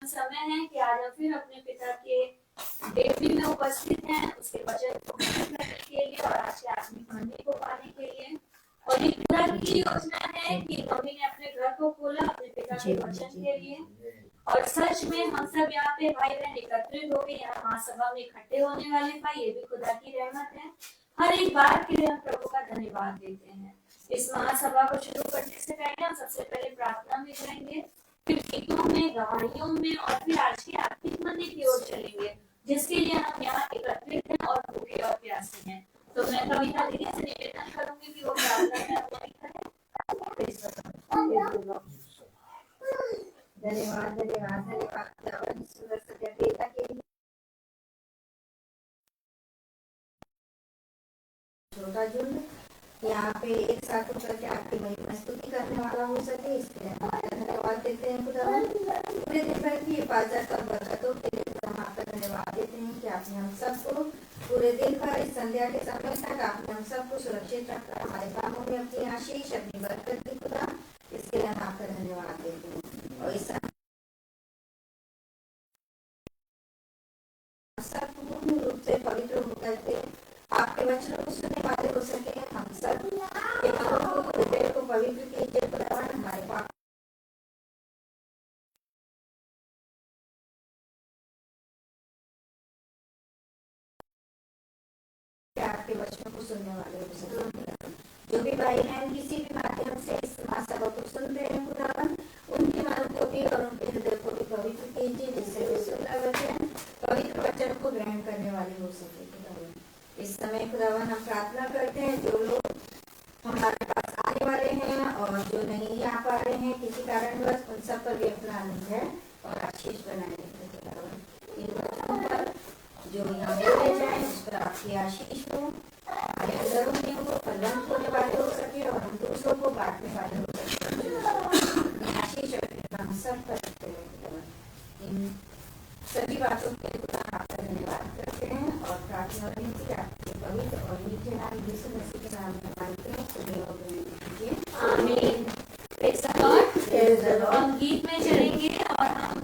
समय है कि आज हम फिर अपने पिता के देवली में उपस्थित हैं, उसके वचन को ग्रहण करने के लिए और आज के आत्मिक मंदिर को पाने के लिए। और ये पूरा की योजना है कि मम्मी ने अपने घर को खोला अपने पिता के वचन के लिए। और सच में हम सब यहाँ पे भाई बहन एकत्रित हो गए, यहाँ महासभा में इकट्ठे होने वाले भाई, ये भी खुदा की रहमत है। हर एक बात के लिए हम प्रभु का धन्यवाद देते हैं। इस महासभा को शुरू करने से पहले हम सबसे पहले प्रार्थना में जाएंगे, फिर गीतों में, गवाहियों में और फिर आज के आत्मिक मंदिर की ओर चलेंगे, जिसके लिए हम यहाँ एकत्रित हैं और भूखे और प्यासे हैं। तो मैं कविता दीदी से निवेदन करूंगी कि वो प्रार्थना में अपनी करें। धन्यवाद धन्यवाद धन्यवाद सुंदर सत्या के छोटा झुंड यहाँ पे एक साथ होकर के आपकी महिमा स्तुति करने वाला हो सके, इसके लिए धन्यवाद देते हैं खुदा। पूरे दिन भर की हिफाजत और बरकतों के लिए हम आपका धन्यवाद देते हैं कि आपने हम सबको पूरे दिन भर इस संध्या के समय तक आपने हम सबको सुरक्षित रखा, हमारे कामों में अपनी आशीष अपनी बरकत दी खुदा, इसके लिए हम आपका धन्यवाद देते हैं। और इस सब पूर्ण रूप से पवित्र होकर के आपके वचनों को सुनने वाले हो सके, हम सब के मनों को हृदय को पवित्र कीजिए खुदा। हमारे पाप आपके वचनों को सुनने वाले हो सके। जो भी भाई बहन किसी भी माध्यम से इस महासभा को सुन रहे हैं खुदावन, उनके मन को भी और उनके हृदय को भी पवित्र कीजिए, जिससे वे सुंदर वचन पवित्र वचन को ग्रहण करने वाले हो सके खुदावन। इस समय खुदावन हम प्रार्थना करते हैं जो लोग हमारे पास आने वाले हैं और जो नहीं आ पा रहे हैं किसी कारणवश, उन सब पर भी अपना अनुग्रह और आशीष बनाए रखें खुदावन। इन वचनों पर जो यहाँ बोले जाए उस पर आपकी आशीष हो, हमारे अंदरों में हो, फलवंत होने वाले हो सके और हम दूसरों को बांटने वाले हो सके। आशीष और कृपा हम सब पर रखते हैं। इन सभी बातों के लिए खुदा आपका धन्यवाद करते हैं और प्रार्थना विनती आपके पवित्र और मीठे नाम यीशु मसीह के नाम में मांगते हैं। आमीन। हम गीत में चलेंगे और हम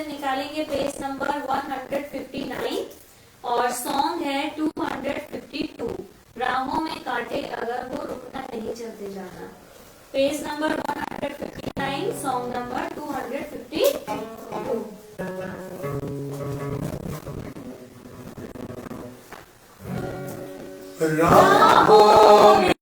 निकालेंगे पेज नंबर 159 और सॉन्ग है 252, राहों में कांटे अगर वो रुकना नहीं चलते जाना। Page number 159, song number 252। राहों में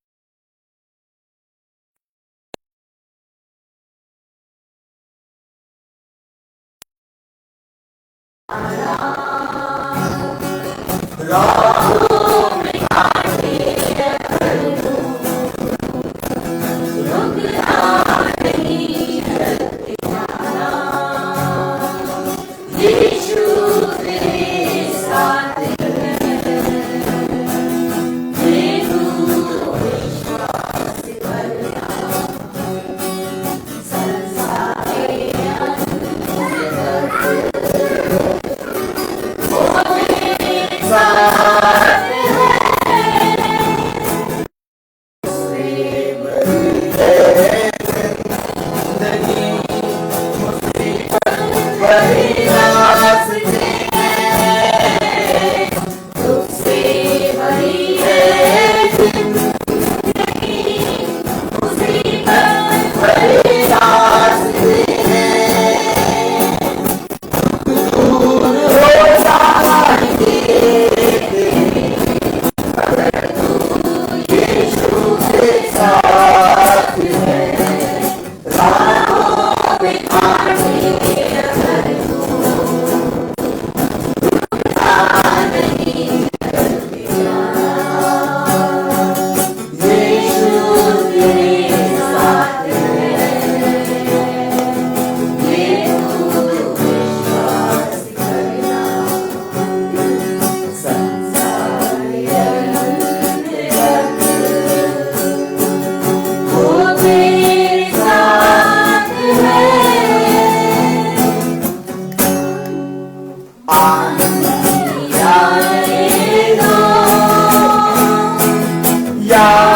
Yeah.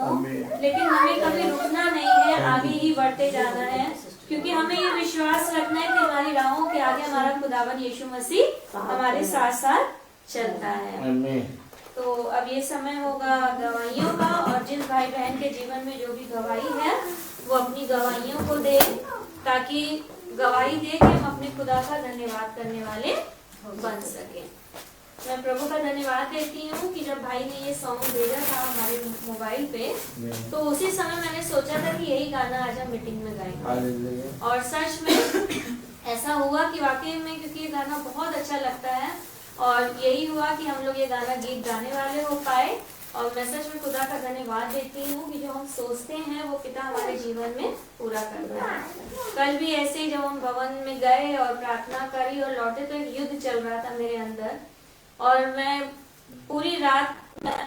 हो, लेकिन हमें कभी रुकना नहीं है, आगे ही बढ़ते जाना है, क्योंकि हमें ये विश्वास रखना है कि हमारी राहों के आगे हमारा खुदावन यीशु मसीह हमारे साथ साथ चलता है। तो अब ये समय होगा गवाहियों का, और जिन भाई बहन के जीवन में जो भी गवाही है वो अपनी गवाहियों को दे, ताकि गवाही दे कि हम अपने खुदा का धन्यवाद करने वाले बन सके। मैं प्रभु का धन्यवाद देती हूँ कि जब भाई ने ये सॉन्ग भेजा था हमारे मोबाइल पे, तो उसी समय मैंने सोचा था कि यही गाना आज हम मीटिंग में गाएंगे, और सच में ऐसा हुआ कि वाकई में, क्योंकि ये गाना बहुत अच्छा लगता है, और यही हुआ कि हम लोग ये गाना गीत गाने वाले हो पाए। और मैं सच में खुदा का धन्यवाद देती हूँ कि जो हम सोचते हैं वो पिता हमारे जीवन में पूरा करता है। कल भी ऐसे ही जब हम भवन में गए और प्रार्थना करी और लौटे, तो एक युद्ध चल रहा था मेरे अंदर, और मैं पूरी रात,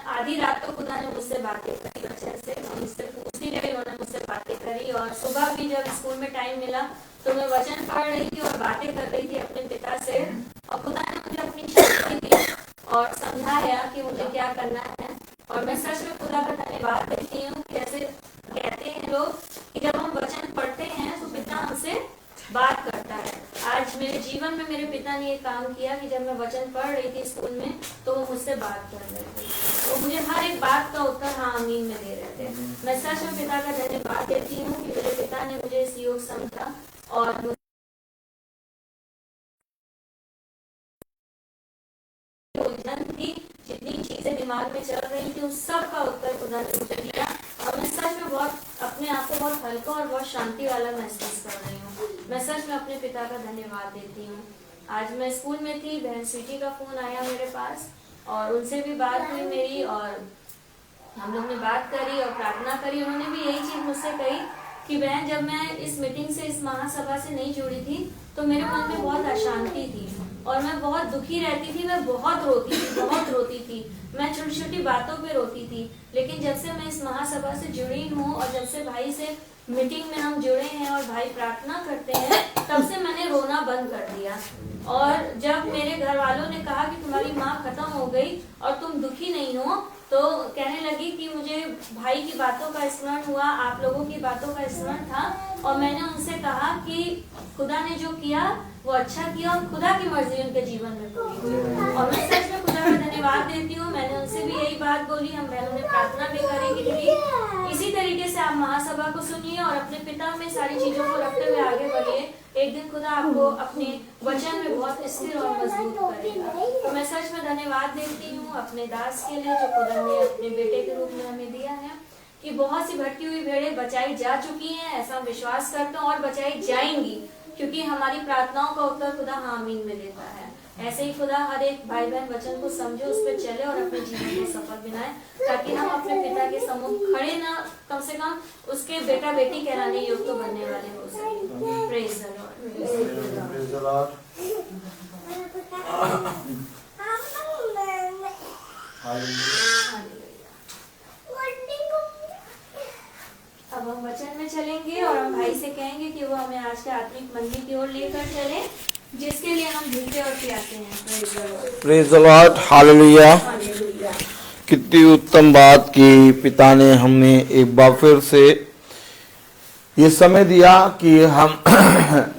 आधी रात तो खुदा ने मुझसे बातें करी बच्चे से, मुझसे पूछती रही, उन्होंने मुझसे बातें करी, और सुबह भी जब स्कूल में टाइम मिला तो मैं वचन पढ़ रही थी और बातें कर रही थी अपने पिता से, और खुदा ने मुझे अपनी शक्ति दी और समझाया कि मुझे क्या करना है। और मैं सच में खुदा का धन्यवाद देती हूँ कि जैसे कहते हैं लोग कि जब हम वचन पढ़ते हैं तो पिता हमसे बात करता है। आज मेरे जीवन में मेरे पिता ने ये काम किया कि जब मैं वचन पढ़ रही थी स्कूल में, तो वो मुझसे बात कर रहे थे, वो मुझे हर एक बात का उत्तर हाँ आमीन में दे रहे थे। मैं सच में पिता का धन्यवाद देती हूँ कि मेरे पिता ने मुझे इस योग समझा, और उलझन थी, जितनी चीजें दिमाग में चल रही थी, उस सब का उत्तर खुदा ने मुझे दिया, और मैं सच में बहुत अपने आप को बहुत हल्का और बहुत शांति वाला महसूस कर रही हूँ। मैं सच में अपने पिता का धन्यवाद देती हूँ। आज मैं स्कूल में थी, बहन स्वीटी का फोन आया मेरे पास, और उनसे भी बात हुई मेरी, और हम लोग ने बात करी और प्रार्थना करी। उन्होंने भी यही चीज मुझसे कही कि बहन, जब मैं इस मीटिंग से, इस महासभा से नहीं जुड़ी थी, तो मेरे मन में बहुत अशांति थी, और मैं बहुत दुखी रहती थी, मैं बहुत रोती थी, मैं छोटी छोटी बातों पे रोती थी। लेकिन जब से मैं इस महासभा से जुड़ी हूँ, और जब से भाई से मीटिंग में हम जुड़े हैं और भाई प्रार्थना करते हैं, तब से मैंने रोना बंद कर दिया। और जब मेरे घर वालों ने कहा कि तुम्हारी माँ खत्म हो गई और तुम दुखी नहीं हो, तो कहने लगी कि मुझे भाई की बातों का स्मरण हुआ, आप लोगों की बातों का स्मरण था, और मैंने उनसे कहा कि खुदा ने जो किया वो अच्छा किया, और खुदा की मर्जी उनके जीवन में पूरी हुई। और मैं सच में खुदा का धन्यवाद देती हूँ। मैंने उनसे भी यही बात बोली, हम बहनों ने प्रार्थना भी करी कि दीदी इसी तरीके से आप महासभा को सुनिए और अपने पिता में सारी चीजों को रखते हुए आगे बढ़िए, एक दिन खुदा आपको अपने वचन में बहुत स्थिर और मजबूत करेगा। तो मैं सच में धन्यवाद देती हूँ अपने दास के लिए, जो खुदा ने अपने बेटे के रूप में हमें दिया है, कि बहुत सी भटकी हुई भेड़ें बचाई जा चुकी हैं, ऐसा विश्वास करता हूँ, और बचाई जाएंगी, क्योंकि हमारी प्रार्थनाओं का उत्तर खुदा आमीन में देता है। ऐसे ही खुदा हर एक भाई बहन वचन को समझे, उस पर चले और अपने जीवन को सफल बनाए, ताकि हम अपने पिता के सम्मुख खड़े ना, कम से कम उसके बेटा बेटी कहलाने योग्य तो बनने वाले हो सके। Praise the Lord. Praise the Lord. अब हम वचन में चलेंगे और हम भाई से कहेंगे कि वो हमें आज के आत्मिक मंदिर की ओर लेकर चले, जिसके लिए हम भूखे और प्यासे हैं। Praise the Lord. हालेलुया। कितनी उत्तम बात की पिता ने हमने एक बार फिर से ये समय दिया कि हम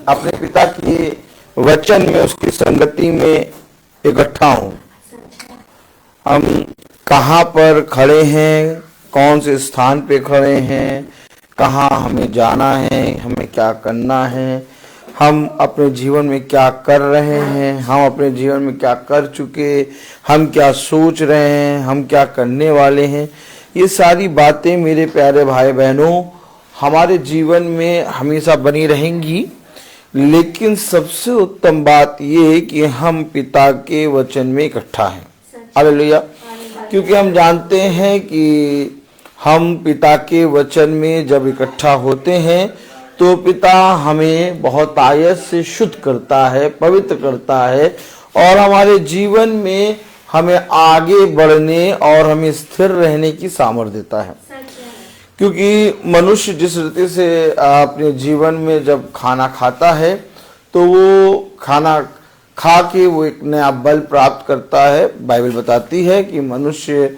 अपने पिता के वचन में, उसकी संगति में इकट्ठा हों। हम कहाँ पर खड़े हैं, कौन से स्थान पे खड़े हैं, कहाँ हमें जाना है, हमें क्या करना है, हम अपने जीवन में क्या कर रहे हैं, हम अपने जीवन में क्या कर चुके, हम क्या सोच रहे हैं, हम क्या करने वाले हैं, ये सारी बातें मेरे प्यारे भाई बहनों हमारे जीवन में हमेशा बनी रहेंगी। लेकिन सबसे उत्तम बात ये कि हम पिता के वचन में इकट्ठा हैं। हालेलुया। क्योंकि हम जानते हैं कि हम पिता के वचन में जब इकट्ठा होते हैं तो पिता हमें बहुत आयत से शुद्ध करता है, पवित्र करता है, और हमारे जीवन में हमें आगे बढ़ने और हमें स्थिर रहने की सामर्थ्य देता है। क्योंकि मनुष्य जिस रीति से अपने जीवन में जब खाना खाता है तो वो खाना खा के वो एक नया बल प्राप्त करता है। बाइबल बताती है कि मनुष्य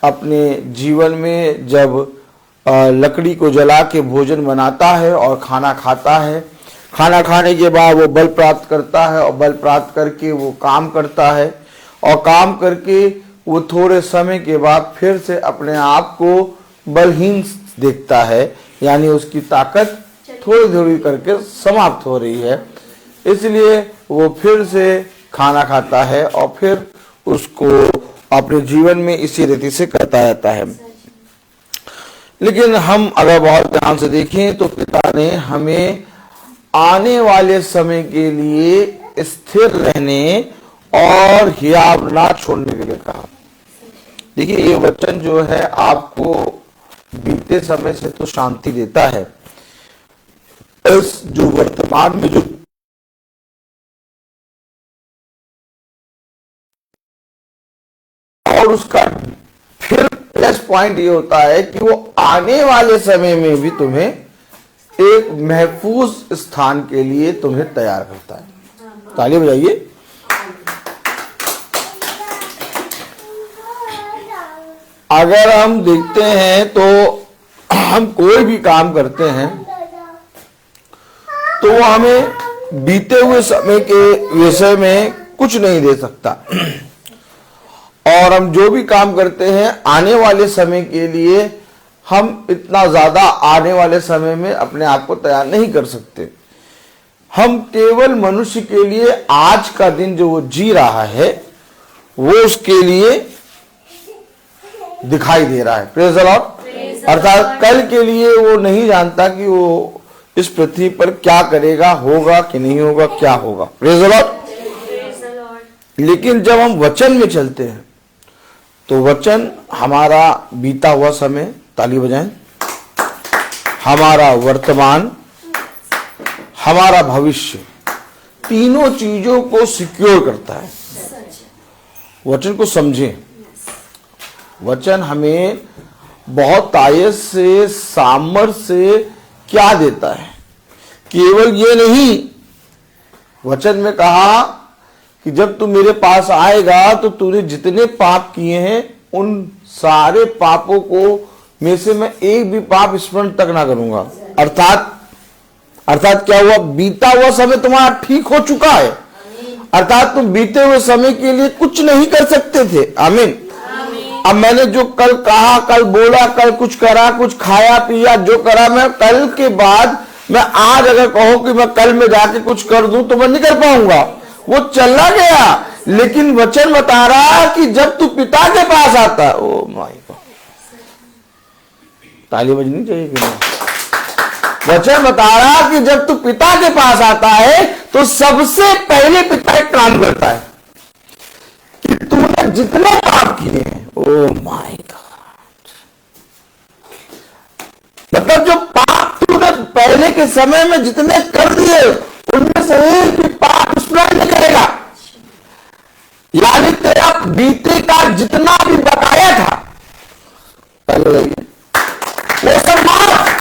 अपने जीवन में जब लकड़ी को जला के भोजन बनाता है और खाना खाता है, खाना खाने के बाद वो बल प्राप्त करता है और बल प्राप्त करके वो काम करता है और काम करके वो थोड़े समय के बाद फिर से अपने आप को बलहीन देखता है, यानी उसकी ताकत थोड़ी थोड़ी करके समाप्त हो रही है। इसलिए वो फिर से खाना खाता है और फिर उसको अपने जीवन में इसी रीति से करता रहता है। लेकिन हम अगर बहुत ध्यान से देखें तो पिता ने हमें आने वाले समय के लिए स्थिर रहने और हियाव ना छोड़ने के लिए कहा। देखिए, ये वचन जो है आपको बीते समय से तो शांति देता है, इस जो वर्तमान में जो और उसका फिर प्लस पॉइंट ये होता है कि वो आने वाले समय में भी तुम्हें एक महफूज स्थान के लिए तुम्हें तैयार करता है। ताली बजाइए। अगर हम देखते हैं तो हम कोई भी काम करते हैं तो वो हमें बीते हुए समय के विषय में कुछ नहीं दे सकता, और हम जो भी काम करते हैं आने वाले समय के लिए हम इतना ज्यादा आने वाले समय में अपने आप को तैयार नहीं कर सकते। हम केवल मनुष्य के लिए आज का दिन जो वो जी रहा है वो उसके लिए दिखाई दे रहा है। Praise the Lord. अर्थात कल के लिए वो नहीं जानता कि वो इस पृथ्वी पर क्या करेगा, होगा कि नहीं होगा, क्या होगा। Praise the Lord. लेकिन जब हम वचन में चलते हैं तो वचन हमारा बीता हुआ समय, ताली बजाएं, हमारा वर्तमान, हमारा भविष्य, तीनों चीजों को सिक्योर करता है। वचन को समझें। वचन हमें बहुत तायस से, सामर्थ्य से क्या देता है। केवल ये नहीं, वचन में कहा कि जब तू मेरे पास आएगा तो तूने जितने पाप किए हैं उन सारे पापों को में से मैं एक भी पाप स्मरण तक ना करूंगा। अर्थात क्या हुआ? बीता हुआ समय तुम्हारा ठीक हो चुका है। अर्थात तुम बीते हुए समय के लिए कुछ नहीं कर सकते थे। आमीन। अब मैंने जो कल कहा, कल बोला, कल कुछ करा, कुछ खाया पिया, जो करा, मैं कल के बाद मैं आज अगर कहूं कि मैं कल में जाके कुछ कर दूं तो मैं नहीं कर पाऊंगा, वो चला गया। लेकिन वचन बता रहा कि जब तू पिता के पास आता, ओ माय गॉड, ताली बजनी चाहिए कि नहीं? वचन बता रहा कि जब तू पिता के पास आता है तो सबसे पहले पिता एक काम करता है कि तूने जितने पाप किए हैं, ओ माय गॉड, मतलब जो पाप तूने पहले के समय में जितने कर दिए उनमें से एक भी पाप स्मरण नहीं करेगा। यानी तेरा बीते का जितना भी बकाया था वो सब माफ।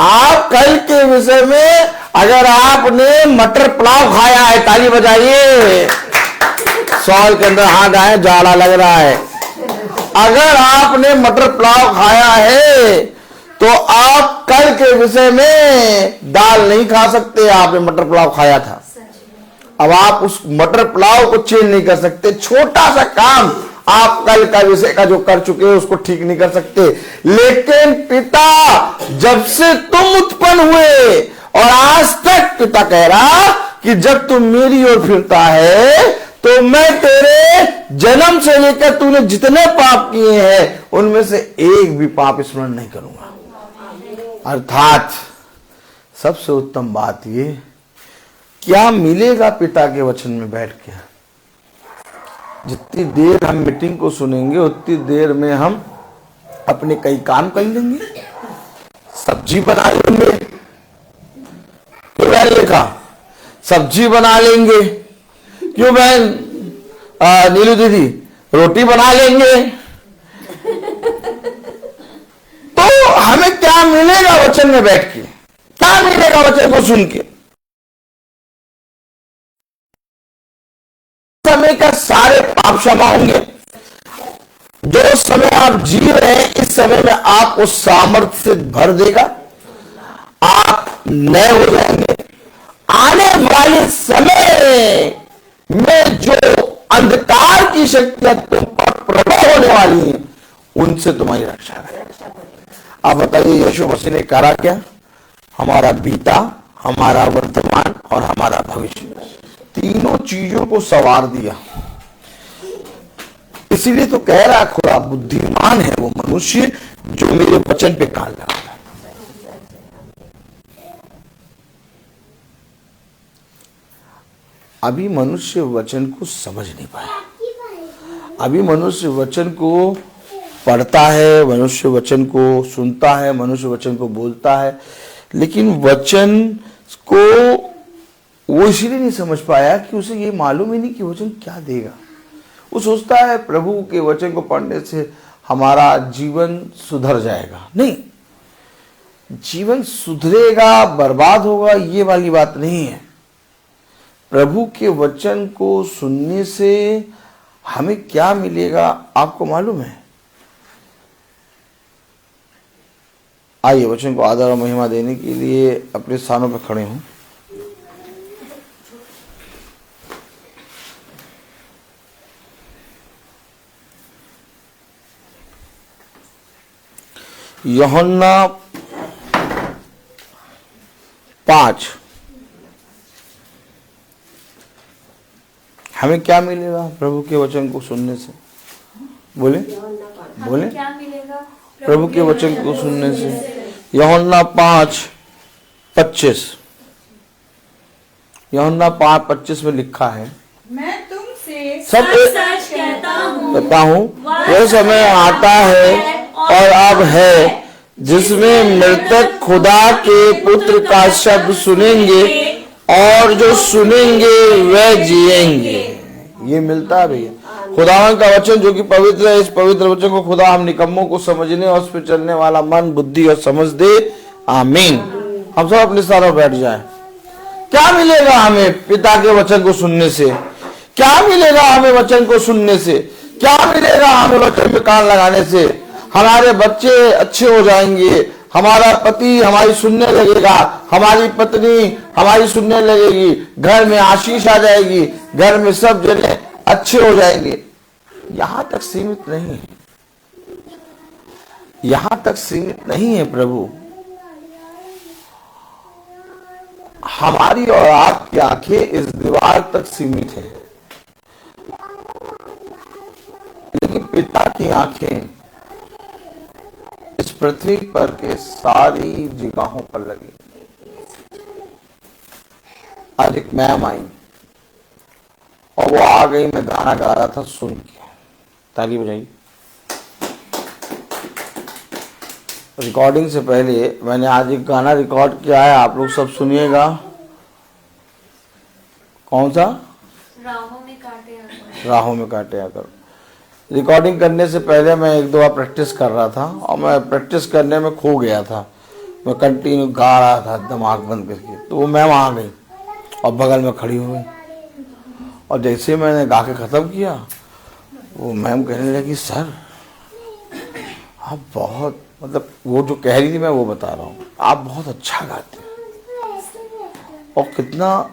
आप कल के विषय में अगर आपने मटर पुलाव खाया है, ताली बजाइए। सॉल के अंदर हाथ आए, जाड़ा लग रहा है। अगर आपने मटर पुलाव खाया है तो आप कल के विषय में दाल नहीं खा सकते। आपने मटर पुलाव खाया था, अब आप उस मटर पुलाव को चेंज नहीं कर सकते। छोटा सा काम आप कल का विषय का जो कर चुके हैं उसको ठीक नहीं कर सकते। लेकिन पिता, जब से तुम उत्पन्न हुए और आज तक पिता कह रहा कि जब तुम मेरी ओर फिरता है तो मैं तेरे जन्म से लेकर तूने जितने पाप किए हैं उनमें से एक भी पाप स्मरण नहीं करूंगा। अर्थात सबसे उत्तम बात ये, क्या मिलेगा पिता के वचन में बैठ के? जितनी देर हम मीटिंग को सुनेंगे उतनी देर में हम अपने कई काम कर लेंगे। सब्जी बना लेंगे, क्यों बहन लिखा? सब्जी बना लेंगे, क्यों बहन नीलू दीदी? रोटी बना लेंगे। तो हमें क्या मिलेगा वचन में बैठ के? क्या मिलेगा वचन को सुन के? आप क्षमा होंगे। जो समय आप जी रहे हैं इस समय में आपको सामर्थ्य से भर देगा, आप नए हो जाएंगे। आने वाले समय में जो अंधकार की शक्तियां तुम पर प्रबल होने वाली हैं उनसे तुम्हारी रक्षा करें। आप बताइए यीशु मसीह ने करा क्या? हमारा बीता, हमारा वर्तमान और हमारा भविष्य, तीनों चीजों को संवार दिया। इसीलिए तो कह रहा खुदा बुद्धिमान है वो मनुष्य जो मेरे वचन पे कान लगाता है। अभी मनुष्य वचन को समझ नहीं पाया। अभी मनुष्य वचन को पढ़ता है, मनुष्य वचन को सुनता है, मनुष्य वचन को बोलता है, लेकिन वचन को वो इसलिए नहीं समझ पाया कि उसे ये मालूम ही नहीं कि वचन क्या देगा। वो सोचता है प्रभु के वचन को पढ़ने से हमारा जीवन सुधर जाएगा। नहीं, जीवन सुधरेगा, बर्बाद होगा, ये वाली बात नहीं है। प्रभु के वचन को सुनने से हमें क्या मिलेगा आपको मालूम है? आइए वचन को आदर और महिमा देने के लिए अपने स्थानों पर खड़े हों। यूहन्ना 5, हमें क्या मिलेगा प्रभु के वचन को सुनने से? बोले बोले क्या मिलेगा प्रभु के वचन को सुनने से? यूहन्ना 5:25, यूहन्ना 5:25 में लिखा है, मैं तुमसे सब सच कहता हूँ वह समय आता है और अब है जिसमें मृतक खुदा के पुत्र का शब्द सुनेंगे और जो सुनेंगे वह जिएंगे। ये मिलता है भैया, खुदावन का वचन जो कि पवित्र है। इस पवित्र वचन को खुदा हम निकम्मों को समझने और उस पर चलने वाला मन, बुद्धि और समझ दे। आमीन। हम सब अपने स्थानों पर बैठ जाएं। क्या मिलेगा हमें पिता के वचन को सुनने से? क्या मिलेगा हमें वचन को सुनने से? क्या मिलेगा हमें वचन में कान लगाने से? हमारे बच्चे अच्छे हो जाएंगे, हमारा पति हमारी सुनने लगेगा, हमारी पत्नी हमारी सुनने लगेगी, घर में आशीष आ जाएगी, घर में सब जने अच्छे हो जाएंगे। यहां तक सीमित नहीं है, यहां तक सीमित नहीं है प्रभु। हमारी और आपकी आंखें इस दीवार तक सीमित है, लेकिन पिता की आंखें इस पृथ्वी पर के सारी जगहों पर लगी। आज एक मैम आई और वो आ गई, मैं गाना गा रहा था सुन के। ताली बजाई। रिकॉर्डिंग से पहले मैंने आज एक गाना रिकॉर्ड किया है, आप लोग सब सुनिएगा। कौन सा? राहों में कांटे आकर। राहों में कांटे आकर। रिकॉर्डिंग करने से पहले मैं एक दो बार प्रैक्टिस कर रहा था और मैं प्रैक्टिस करने में खो गया था। मैं कंटिन्यू गा रहा था दिमाग बंद करके। तो वो मैम आ गई और बगल में खड़ी हो गई और जैसे मैंने गा के ख़त्म किया, वो मैम कहने लगी, सर आप बहुत, मतलब वो जो कह रही थी मैं वो बता रहा हूँ, आप बहुत अच्छा गाते हैं और कितना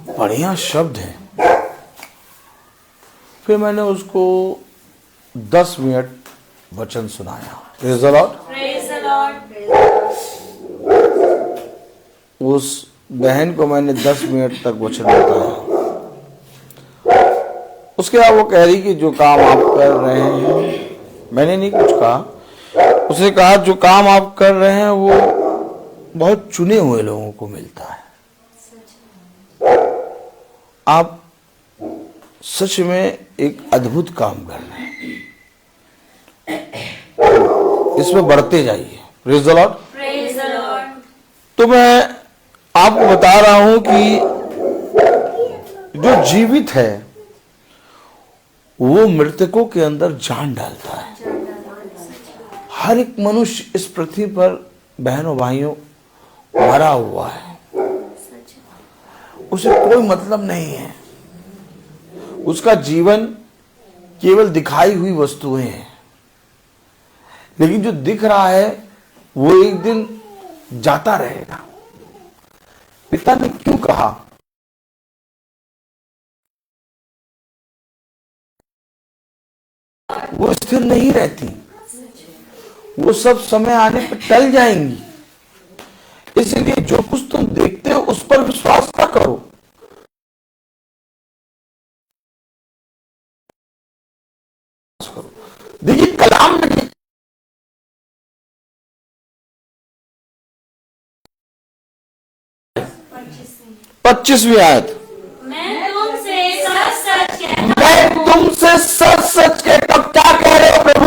बढ़िया शब्द है। फिर मैंने उसको 10 मिनट वचन सुनाया। Praise the Lord. Praise the Lord. उस बहन को मैंने 10 मिनट तक वचन बताया। उसके बाद वो कह रही कि जो काम आप कर रहे हैं, मैंने नहीं कुछ कहा, उसने कहा जो काम आप कर रहे हैं वो बहुत चुने हुए लोगों को मिलता है। आप सच में एक अद्भुत काम कर रहे हैं, इसमें बढ़ते जाइए। Praise the Lord. Praise the Lord. तो मैं आपको बता रहा हूं कि जो जीवित है वो मृतकों के अंदर जान डालता है। हर एक मनुष्य इस पृथ्वी पर बहनों भाइयों मरा हुआ है, उसे कोई मतलब नहीं है। उसका जीवन केवल दिखाई हुई वस्तुएं हैं, लेकिन जो दिख रहा है वो एक दिन जाता रहेगा। पिता ने क्यों कहा? वो स्थिर नहीं रहती, वो सब समय आने पर टल जाएंगी। इसलिए जो कुछ तुम देखते हो उस पर विश्वास ना करो। देखिए कलाम में 25वीं आयत, मैं तुमसे सच सच कहता मैं तुमसे सच सच कहता हूं। क्या कह रहे हो प्रभु?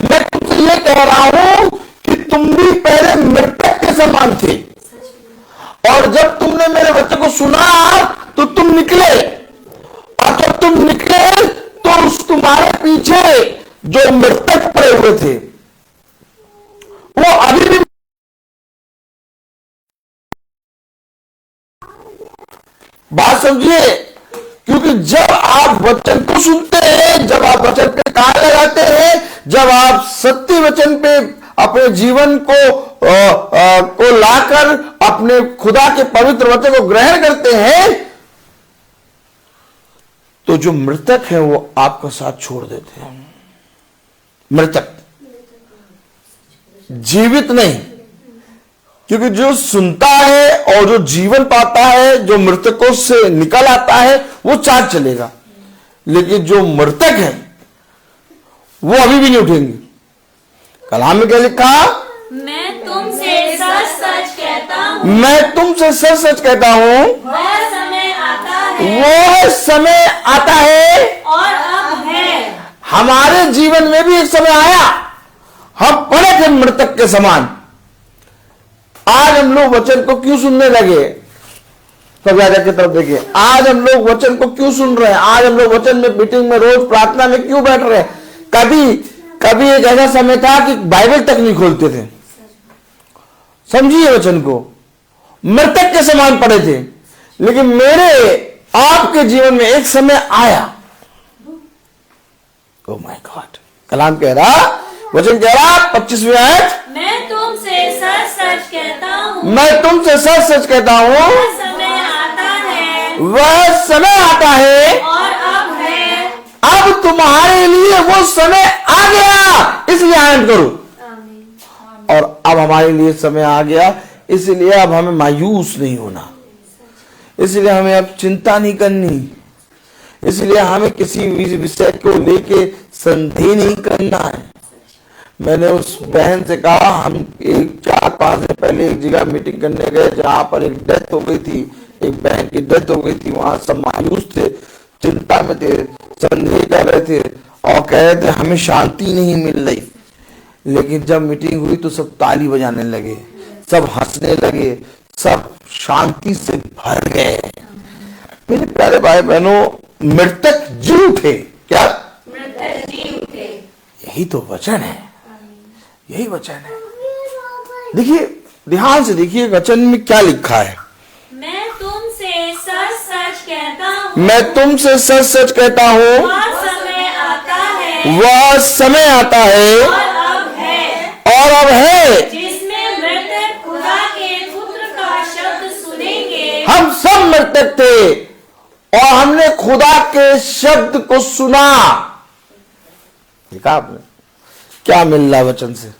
मैं तुमसे ये कह रहा हूं कि तुम भी पहले मृतक के समान थे, और जब तुमने मेरे वचन को सुना तो तुम निकले, और जब तुम निकले तो उस तुम्हारे पीछे जो मृतक पड़े हुए थे वो अभी भी। बात समझिए, क्योंकि जब आप वचन को सुनते हैं, जब आप वचन पे कान लगाते हैं, जब आप सत्य वचन पे अपने जीवन को लाकर अपने खुदा के पवित्र वचन को ग्रहण करते हैं, तो जो मृतक है वो आपका साथ छोड़ देते हैं। मृतक, जीवित नहीं, क्योंकि जो सुनता है और जो जीवन पाता है, जो मृतकों से निकल आता है, वो चाल चलेगा, लेकिन जो मृतक है वो अभी भी नहीं उठेंगे। कलाम में क्या लिखा? मैं तुमसे सच सच कहता हूँ, मैं तुमसे सच सच कहता हूं, वह समय आता है वो समय आता है और अब है। हमारे जीवन में भी एक समय आया, हम पड़े थे मृतक के समान। आज हम लोग वचन को क्यों सुनने लगे? कभी आजा की तरफ देखिए, आज हम लोग वचन को क्यों सुन रहे हैं? आज हम लोग वचन में मीटिंग में रोज प्रार्थना में क्यों बैठ रहे हैं? कभी एक ऐसा समय था कि बाइबल तक नहीं खोलते थे। समझिए, वचन को मृतक के समान पड़े थे, लेकिन मेरे आपके जीवन में एक समय आया। ओह माय गॉड, कलाम कह रहा, वचन कह रहा 25वीं आयत, मैं तुमसे सच सच कहता हूँ, मैं तुमसे सच सच कहता हूं, वह समय आता है वह समय आता है और अब है। अब तुम्हारे लिए वो समय आ गया, इसलिए आनंद करो। आमीन। और अब हमारे लिए समय आ गया, इसलिए अब हमें मायूस नहीं होना, इसलिए हमें अब चिंता नहीं करनी, इसलिए हमें किसी विषय को लेके संदेह नहीं करना है। मैंने उस बहन से कहा, हम 4-5 दिन पहले एक जगह मीटिंग करने गए जहां पर एक डेथ हो गई थी, एक बहन की डेथ हो गई थी। वहां सब मायूस थे, चिंता में थे, संदेह कर रहे थे और कह रहे थे हमें शांति नहीं मिल रही। लेकिन जब मीटिंग हुई तो सब ताली बजाने लगे, सब हंसने लगे, सब शांति से भर गए। मेरे प्यारे भाई बहनों, मृतक जी उठे। क्या? मृतक जी उठे। यही तो वचन है, यही वचन है। देखिए, ध्यान से देखिए वचन में क्या लिखा है। मैं तुमसे सच सच कहता हूँ, मैं तुमसे सच सच कहता हूँ, वह समय आता है वह समय आता है और अब है, है जिसमें मृतक खुदा के पुत्र का शब्द सुनेंगे। हम सब मृतक थे और हमने खुदा के शब्द को सुना। देखा आपने क्या मिल रहा वचन से?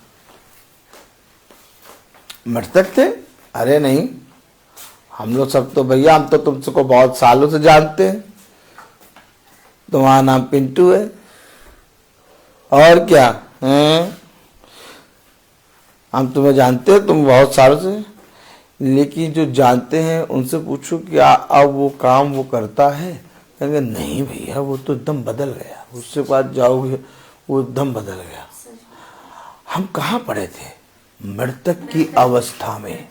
मृतक थे? अरे नहीं, हम लोग सब तो भैया, हम तो तुमको बहुत सालों से जानते हैं। तुम्हारा नाम पिंटू है और क्या है? हम तुम्हें जानते हैं, तुम बहुत सालों से। लेकिन जो जानते हैं उनसे पूछो क्या अब वो काम वो करता है? कहेंगे नहीं भैया, वो तो एकदम बदल गया। उससे बात जाओगे, वो एकदम बदल गया। हम कहाँ पड़े थे? मृतक की अवस्था में।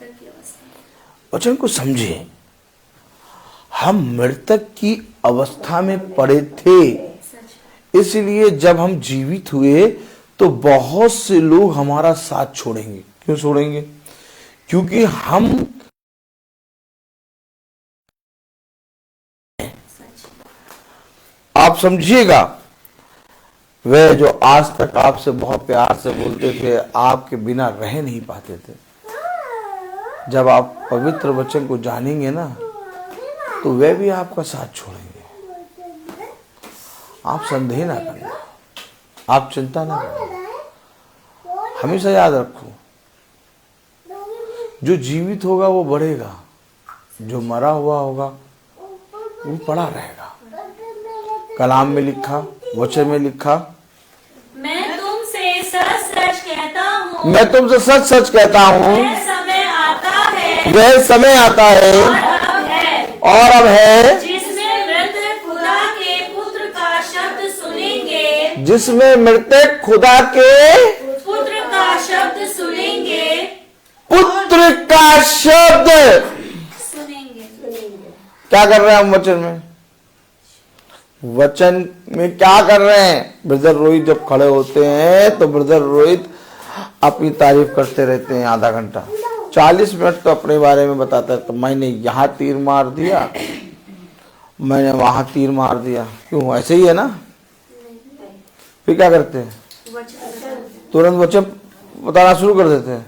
वचन को समझे, हम मृतक की अवस्था में पड़े थे। इसलिए जब हम जीवित हुए तो बहुत से लोग हमारा साथ छोड़ेंगे। क्यों छोड़ेंगे? क्योंकि हम समझिएगा, वे जो आज तक आपसे बहुत प्यार से बोलते थे, आपके बिना रह नहीं पाते थे, जब आप पवित्र वचन को जानेंगे ना, तो वे भी आपका साथ छोड़ेंगे। आप संदेह ना करना, आप चिंता ना करना। हमेशा याद रखो, जो जीवित होगा वो बढ़ेगा, जो मरा हुआ होगा वो पड़ा रहेगा। कलाम में लिखा, वचन में लिखा, मैं तुमसे सच सच कहता हूँ, मैं तुमसे सच सच कहता हूँ, वह समय आता है वह समय आता है और अब है, जिसमें मृत खुदा के पुत्र का शब्द सुनेंगे, जिसमें मृतक खुदा के पुत्र का शब्द सुनेंगे, पुत्र का शब्द। सुनेंगे। क्या कर रहे हैं हम वचन में? वचन में क्या कर रहे हैं? ब्रदर रोहित जब खड़े होते हैं तो ब्रदर रोहित अपनी तारीफ करते रहते हैं आधा घंटा, 40 मिनट तो अपने बारे में बताता है। तो मैंने यहाँ तीर मार दिया, मैंने वहां तीर मार दिया, क्यों? ऐसे ही है ना। फिर क्या करते हैं? तुरंत वचन बताना शुरू कर देते हैं।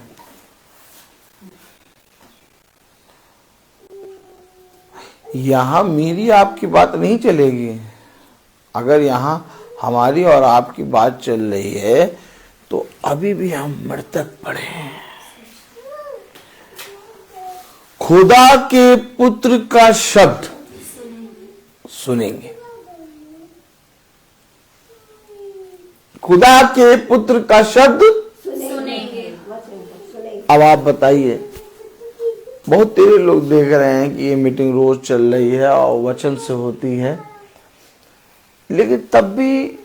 यहां मेरी आपकी बात नहीं चलेगी। अगर यहां हमारी और आपकी बात चल रही है तो अभी भी हम मृतक पड़े हैं। खुदा के पुत्र का शब्द सुनेंगे, खुदा के पुत्र का शब्द सुनेंगे। अब आप बताइए, बहुत तेरे लोग देख रहे हैं कि ये मीटिंग रोज चल रही है और वचन से होती है, लेकिन तब भी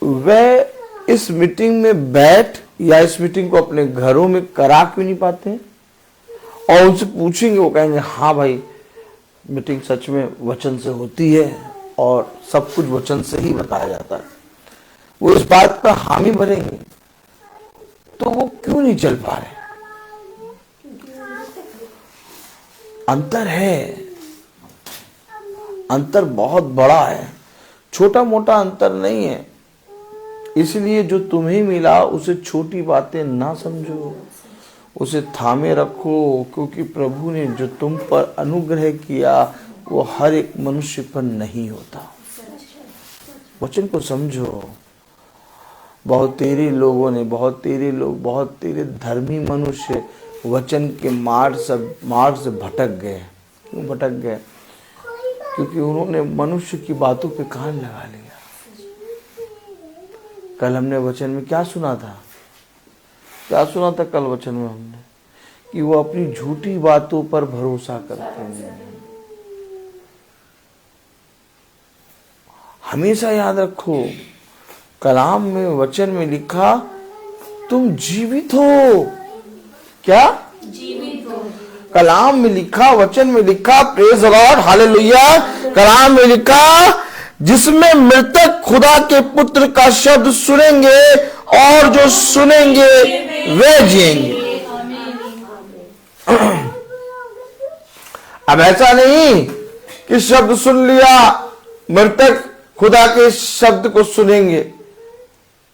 वह इस मीटिंग में बैठ या इस मीटिंग को अपने घरों में करा क्यों नहीं पाते हैं? और उनसे पूछेंगे, वो कहेंगे हाँ भाई मीटिंग सच में वचन से होती है और सब कुछ वचन से ही बताया जाता है। वो इस बात पर हामी भरेंगे, तो वो क्यों नहीं चल पा रहे? अंतर है, अंतर बहुत बड़ा है, छोटा मोटा अंतर नहीं है। इसलिए जो तुम्हें मिला उसे छोटी बातें ना समझो, उसे थामे रखो, क्योंकि प्रभु ने जो तुम पर अनुग्रह किया वो हर एक मनुष्य पर नहीं होता। वचन को समझो। बहुत तेरे लोगों ने, बहुत तेरे धर्मी मनुष्य वचन के मार्ग से भटक गए। क्यों भटक गए? क्योंकि उन्होंने मनुष्य की बातों पे कान लगा लिया। कल हमने वचन में क्या सुना था? कल वचन में हमने कि वो अपनी झूठी बातों पर भरोसा करते हैं। हमेशा याद रखो, कलाम में, वचन में लिखा तुम जीवित हो। क्या? जीवित हो। कलाम में लिखा, वचन में लिखा, प्रेज द लॉर्ड, हालेलुया। कलाम में लिखा जिसमें मृतक खुदा के पुत्र का शब्द सुनेंगे और जो सुनेंगे वे जिएंगे। अब ऐसा नहीं कि शब्द सुन लिया, मृतक खुदा के शब्द को सुनेंगे,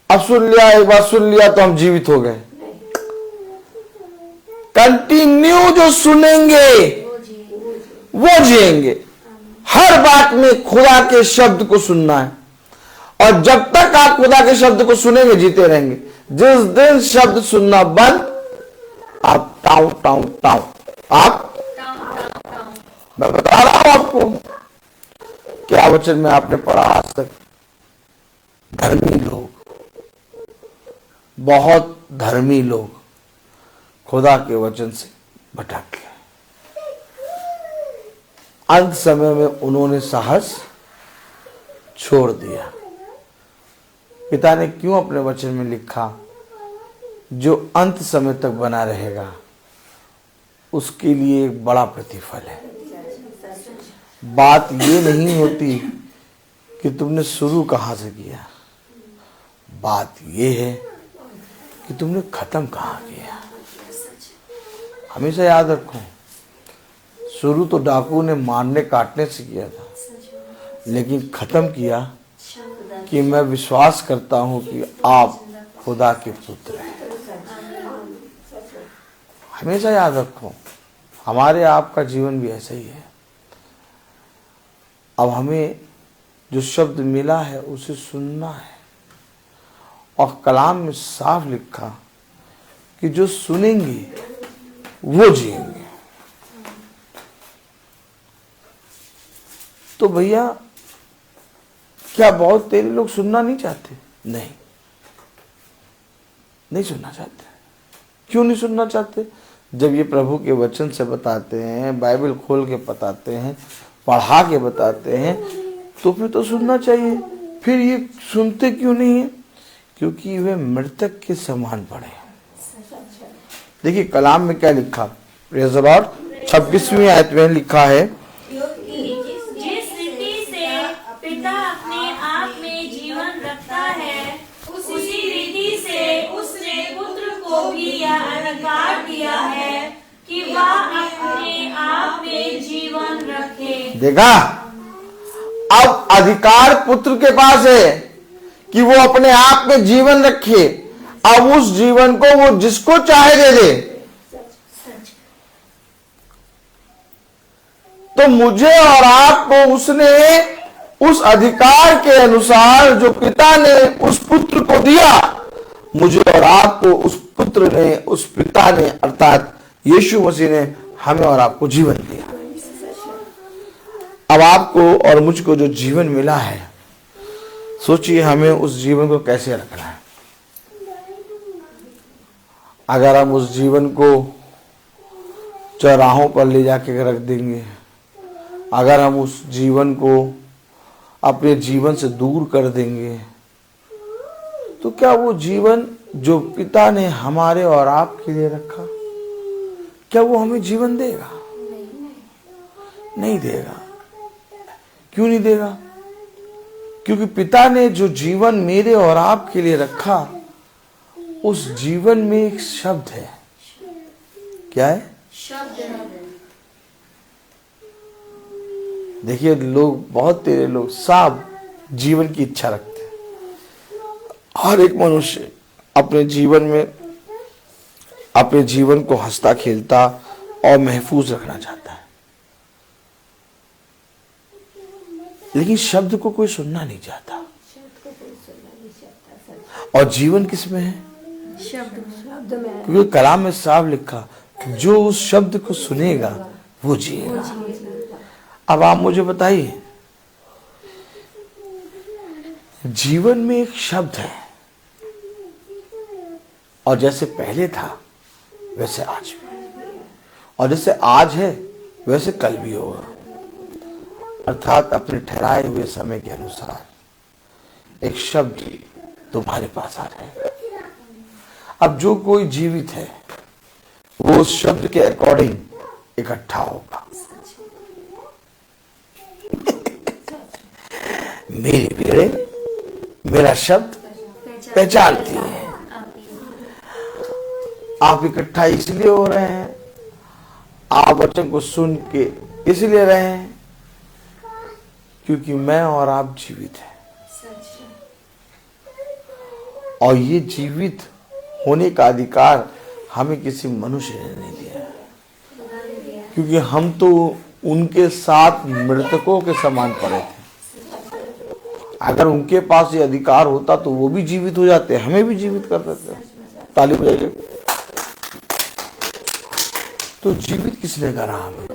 अब सुन लिया, एक बार सुन लिया तो हम जीवित हो गए। कंटिन्यू जो सुनेंगे वो जिएंगे। हर बात में खुदा के शब्द को सुनना है, और जब तक आप खुदा के शब्द को सुनेंगे जीते रहेंगे। जिस दिन शब्द सुनना बंद, आप टाउ टाउ टाउ, आप, मैं बता रहा हूं आपको, क्या वचन में आपने पढ़ा आज तक? धर्मी लोग, बहुत धर्मी लोग खुदा के वचन से भटक गए। अंत समय में उन्होंने साहस छोड़ दिया। पिता ने क्यों अपने वचन में लिखा? जो अंत समय तक बना रहेगा उसके लिए एक बड़ा प्रतिफल है। बात ये नहीं होती कि तुमने शुरू कहां से किया, बात ये है कि तुमने खत्म कहां किया। हमेशा याद रखो, शुरू तो डाकू ने मारने काटने से किया था, लेकिन खत्म किया कि मैं विश्वास करता हूं कि आप खुदा के पुत्र हैं। हमेशा याद रखो, हमारे आपका जीवन भी ऐसा ही है। अब हमें जो शब्द मिला है उसे सुनना है, और कलाम में साफ लिखा कि जो सुनेंगे वो जिएंगे। तो भैया, क्या बहुत तेरे लोग सुनना नहीं चाहते? नहीं सुनना चाहते। क्यों नहीं सुनना चाहते? जब ये प्रभु के वचन से बताते हैं, बाइबल खोल के बताते हैं, पढ़ा के बताते हैं, तो फिर तो सुनना चाहिए। फिर ये सुनते क्यों नहीं है? क्योंकि वे मृतक के समान पड़े। देखिए कलाम में क्या लिखा, प्रेज़ द लॉर्ड। 26वीं आयत में लिखा है, जिस रीति से पिता अपने आप में जीवन रखता है, उसी रीति से उसने पुत्र को भी यह अधिकार दिया है कि वह अपने आप में जीवन रखे। देखा, अब अधिकार पुत्र के पास है कि वो अपने आप में जीवन रखे। अब उस जीवन को वो जिसको चाहे दे दे। तो मुझे और आपको उसने उस अधिकार के अनुसार जो पिता ने उस पुत्र को दिया, मुझे और आपको उस पुत्र ने, उस पिता ने अर्थात यीशु मसीह ने हमें और आपको जीवन दिया। अब आपको और मुझको जो जीवन मिला है, सोचिए हमें उस जीवन को कैसे रखना है। अगर हम उस जीवन को चौराहों पर ले जाके रख देंगे, अगर हम उस जीवन को अपने जीवन से दूर कर देंगे, तो क्या वो जीवन जो पिता ने हमारे और आपके लिए रखा, क्या वो हमें जीवन देगा? नहीं देगा। क्यों नहीं देगा? क्योंकि पिता ने जो जीवन मेरे और आपके लिए रखा, उस जीवन में एक शब्द है। क्या है? देखिए लोग, बहुत तेरे लोग साफ जीवन की इच्छा रखते हैं। हर एक मनुष्य अपने जीवन में अपने जीवन को हंसता खेलता और महफूज रखना चाहता है, लेकिन शब्द को कोई सुनना नहीं चाहता। और जीवन किसमें है? शब्द में। क्योंकि कलाम में साफ लिखा, जो उस शब्द को सुनेगा वो जिएगा। अब आप मुझे बताइए, जीवन में एक शब्द है, और जैसे पहले था वैसे आज भी, और जैसे आज है वैसे कल भी होगा। अर्थात अपने ठहराए हुए समय के अनुसार एक शब्द तुम्हारे पास आ जाएगा। अब जो कोई जीवित है वो उस शब्द के अकॉर्डिंग इकट्ठा होगा। मेरी भेड़े मेरा शब्द पहचानती है। आप इकट्ठा इसलिए हो रहे हैं, आप वचन को सुन के इसलिए रहे हैं क्योंकि मैं और आप जीवित हैं। और ये जीवित होने का अधिकार हमें किसी मनुष्य ने नहीं दिया, क्योंकि हम तो उनके साथ मृतकों के समान पड़े थे। अगर उनके पास ये अधिकार होता तो वो भी जीवित हो जाते, हमें भी जीवित कर देते। ताली बजाइए। तो जीवित किसने करा हमें?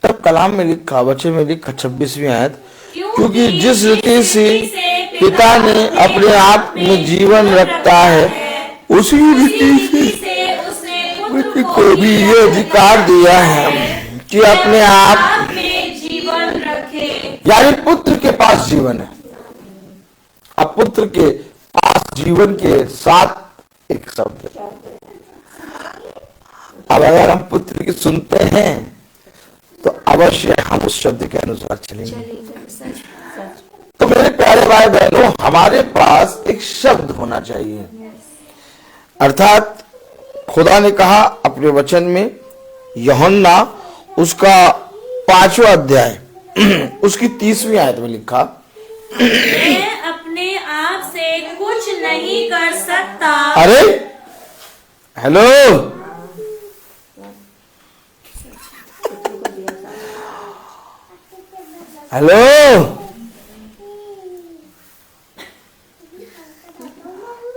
तब कलाम में लिखा, वचन में लिखा 26वीं आयत, क्योंकि जिस रीति से पिता ने अपने आप में जीवन रखता है, उसी रीति से पुत्र को भी ये अधिकार दिया है कि अपने आप में जीवन रखे। यानी पुत्र के पास जीवन है। अब पुत्र के पास जीवन के साथ एक शब्द है। अब अगर हम पुत्र की सुनते हैं तो अवश्य हम उस शब्द के अनुसार चलेंगे। तो मेरे प्यारे भाई बहनों, हमारे पास एक शब्द होना चाहिए। अर्थात खुदा ने कहा अपने वचन में, यूहन्ना उसका 5वां अध्याय उसकी 30वीं आयत में लिखा, मैं अपने आप से कुछ नहीं कर सकता। अरे हेलो, हेलो,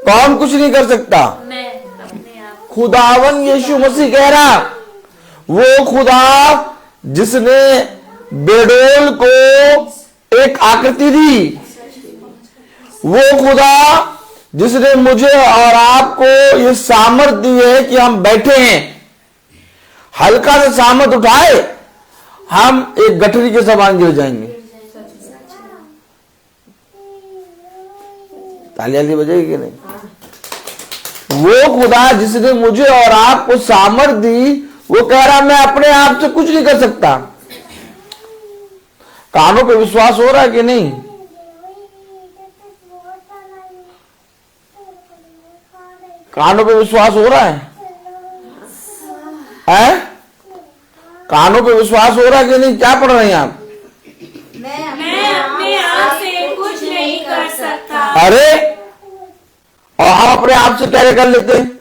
कौन कुछ नहीं कर सकता? मैं अपने आप। खुदावन यीशु मसीह कह रहा, वो खुदा जिसने बेडोल को एक आकृति दी, वो खुदा जिसने मुझे और आपको ये सामर्थ दी है कि हम बैठे हैं, हल्का सा सामर्थ उठाए हम एक गठरी के समान गिर जाएंगे। ताली बजेगी कि नहीं? वो खुदा जिसने मुझे और आपको सामर्थ दी, वो कह रहा मैं अपने आप से कुछ नहीं कर सकता। कानों पे विश्वास हो रहा है कि नहीं? कानों पे विश्वास हो रहा है? कानों पे विश्वास हो रहा है कि नहीं? क्या पढ़ रहे हैं आप? मैं अपने आप से कुछ नहीं कर सकता। अरे, और हम अपने आप से क्या कर लेते हैं?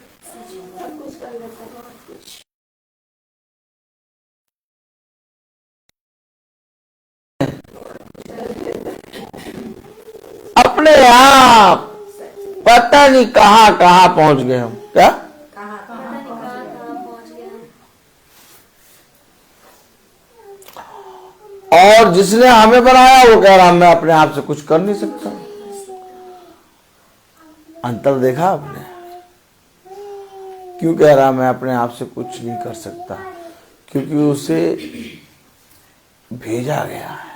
अपने आप पता नहीं कहां कहां पहुंच गए हम। क्या? और जिसने हमें बनाया वो कह रहा मैं अपने आप से कुछ कर नहीं सकता। अंतर देखा आपने? क्यों कह रहा मैं अपने आप से कुछ नहीं कर सकता? क्योंकि उसे भेजा गया है।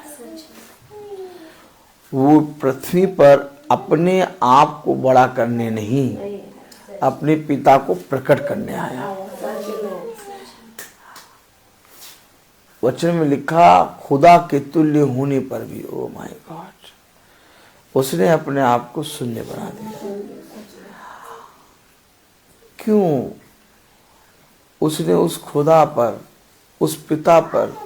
वो पृथ्वी पर अपने आप को बड़ा करने नहीं, अपने पिता को प्रकट करने आया। वचन में लिखा, खुदा के तुल्य होने पर भी, ओ माय गॉड, उसने अपने आप को शून्य बना दिया। क्यों? उसने उस खुदा पर, उस पिता पर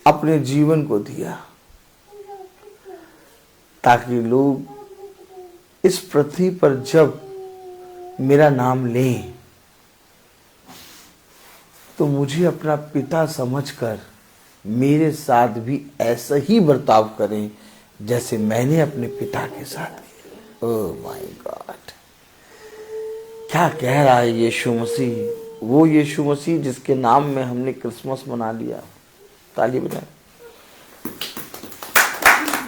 अपने जीवन को दिया, ताकि लोग इस पृथ्वी पर जब मेरा नाम लें तो मुझे अपना पिता समझकर मेरे साथ भी ऐसा ही बर्ताव करें जैसे मैंने अपने पिता के साथ किया। ओह माय गॉड, क्या कह रहा है यीशु मसीह? वो यीशु मसीह जिसके नाम में हमने क्रिसमस मना लिया। ताली बजाएं।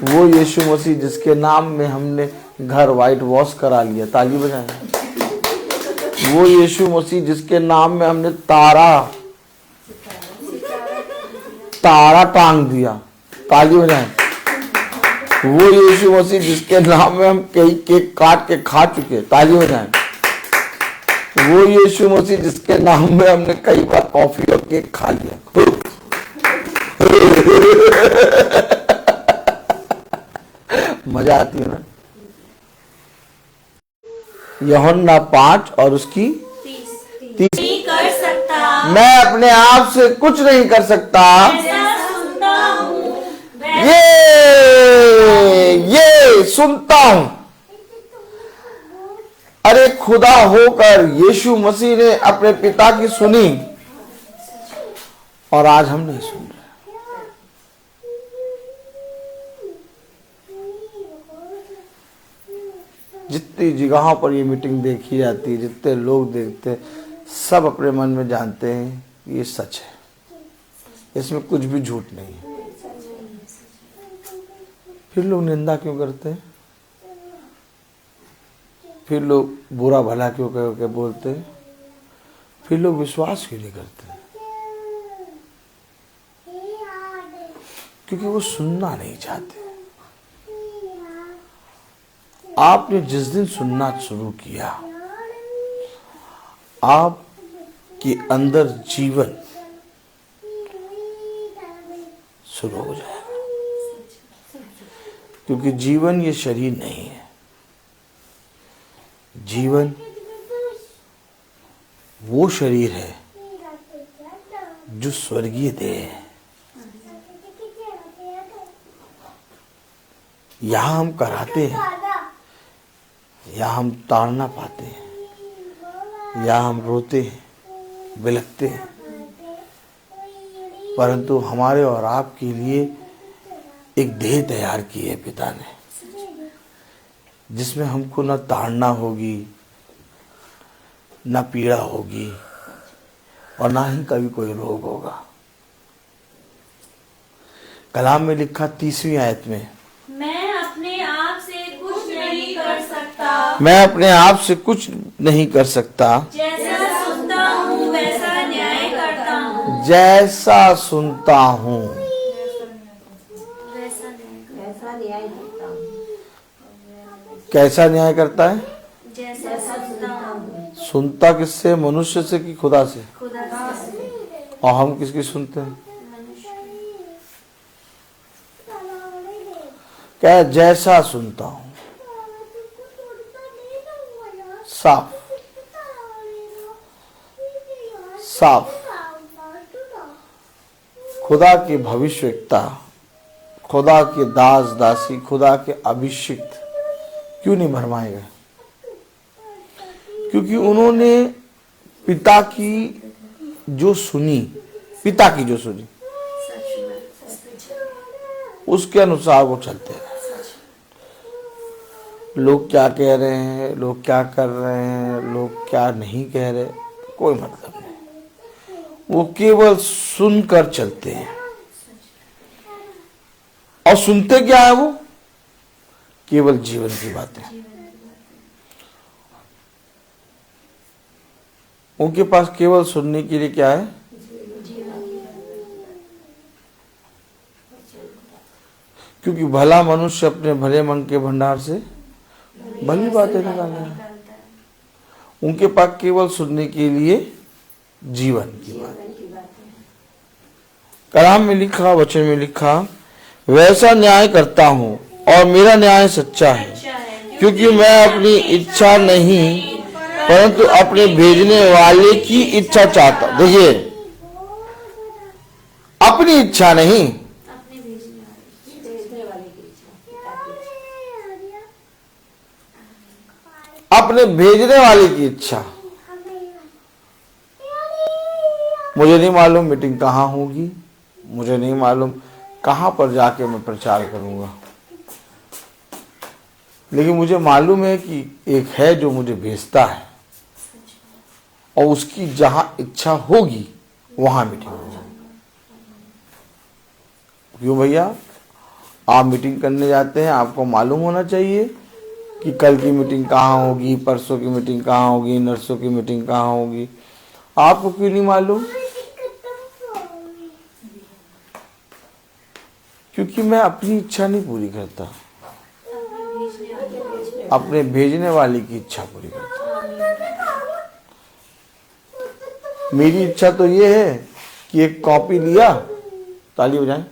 वो यीशु मसीह जिसके नाम में हमने घर व्हाइट वॉश करा लिया। ताली बजाएं। वो यीशु मसीह जिसके नाम में हमने तारा टांग दिया। ताली बजाएं। वो यीशु मसीह जिसके नाम में हम कई केक काट के खा चुके। ताली बजाएं। वो यीशु मसीह जिसके नाम में हमने कई बार कॉफी और केक खा लिया। मजा आती है ना? यूहन्ना 5 और उसकी 30। नहीं कर सकता। मैं अपने आप से कुछ नहीं कर सकता। ऐसा सुनता हूँ। ये सुनता हूं। अरे खुदा होकर यीशु मसीह ने अपने पिता की सुनी और आज हम नहीं सुन रहे। जितनी जगहों पर ये मीटिंग देखी जाती है, जितने लोग देखते हैं, सब अपने मन में जानते हैं कि ये सच है, इसमें कुछ भी झूठ नहीं है। फिर लोग निंदा क्यों करते हैं? फिर लोग बुरा भला क्यों कह के बोलते हैं? फिर लोग विश्वास क्यों नहीं करते? क्योंकि वो सुनना नहीं चाहते। आपने जिस दिन सुनना शुरू किया, आपके अंदर जीवन शुरू हो जाएगा। क्योंकि जीवन ये शरीर नहीं है, जीवन वो शरीर है जो स्वर्गीय देह है। या हम कराते हैं, या हम ताड़ ना पाते हैं, या हम रोते हैं, बिलखते हैं, परंतु हमारे और आपके लिए एक देह तैयार की है पिता ने, जिसमें हमको न ताड़ना होगी, न पीड़ा होगी, और ना ही कभी कोई रोग होगा। कलाम में लिखा 30वीं आयत में, मैं अपने आप से कुछ नहीं कर सकता, मैं अपने आप से कुछ नहीं कर सकता, जैसा सुनता हूँ वैसा न्याय करता हूँ, जैसा सुनता हूँ वैसा न्याय ऐसा न्याय करता हूँ, कैसा न्याय करता है। जैसा सुनता हूँ। सुनता किससे, मनुष्य से कि खुदा से। खुदा से और हम किसकी सुनते हैं, क्या है? जैसा सुनता हूँ, साफ साफ। खुदा की भविष्यवक्ता, खुदा के दास दासी, खुदा के अभिषिक्त क्यों नहीं भरमाएगा? क्योंकि उन्होंने पिता की जो सुनी, पिता की जो सुनी उसके अनुसार वो चलते हैं। लोग क्या कह रहे हैं, लोग क्या कर रहे हैं, लोग क्या नहीं कह रहे, कोई मतलब नहीं, वो केवल सुनकर चलते हैं। और सुनते क्या है वो? केवल जीवन की बातें। उनके पास केवल सुनने के लिए क्या है? क्योंकि भला मनुष्य अपने भले मन के भंडार से भली बातें निकालता है। उनके पास केवल सुनने के लिए जीवन की बात। कलाम में लिखा, वचन में लिखा, वैसा न्याय करता हूं और मेरा न्याय सच्चा है, क्योंकि मैं अपनी इच्छा नहीं परंतु अपने भेजने वाले की इच्छा चाहता। देखिए, अपनी इच्छा नहीं, अपने भेजने वाले की इच्छा, अपने भेजने वाले की इच्छा। मुझे नहीं मालूम मीटिंग कहाँ होगी, मुझे नहीं मालूम कहाँ पर जाके मैं प्रचार करूंगा, लेकिन मुझे मालूम है कि एक है जो मुझे भेजता है, और उसकी जहां इच्छा होगी वहां मीटिंग होगी। क्यों भैया? आप मीटिंग करने जाते हैं, आपको मालूम होना चाहिए कि कल की मीटिंग कहाँ होगी, परसों की मीटिंग कहाँ होगी, नरसों की मीटिंग कहाँ होगी। आपको क्यों नहीं मालूम? क्योंकि मैं अपनी इच्छा नहीं पूरी करता, अपने भेजने वाले की इच्छा पूरी करता। मेरी इच्छा तो ये है कि एक कॉपी लिया, ताली बजाएं।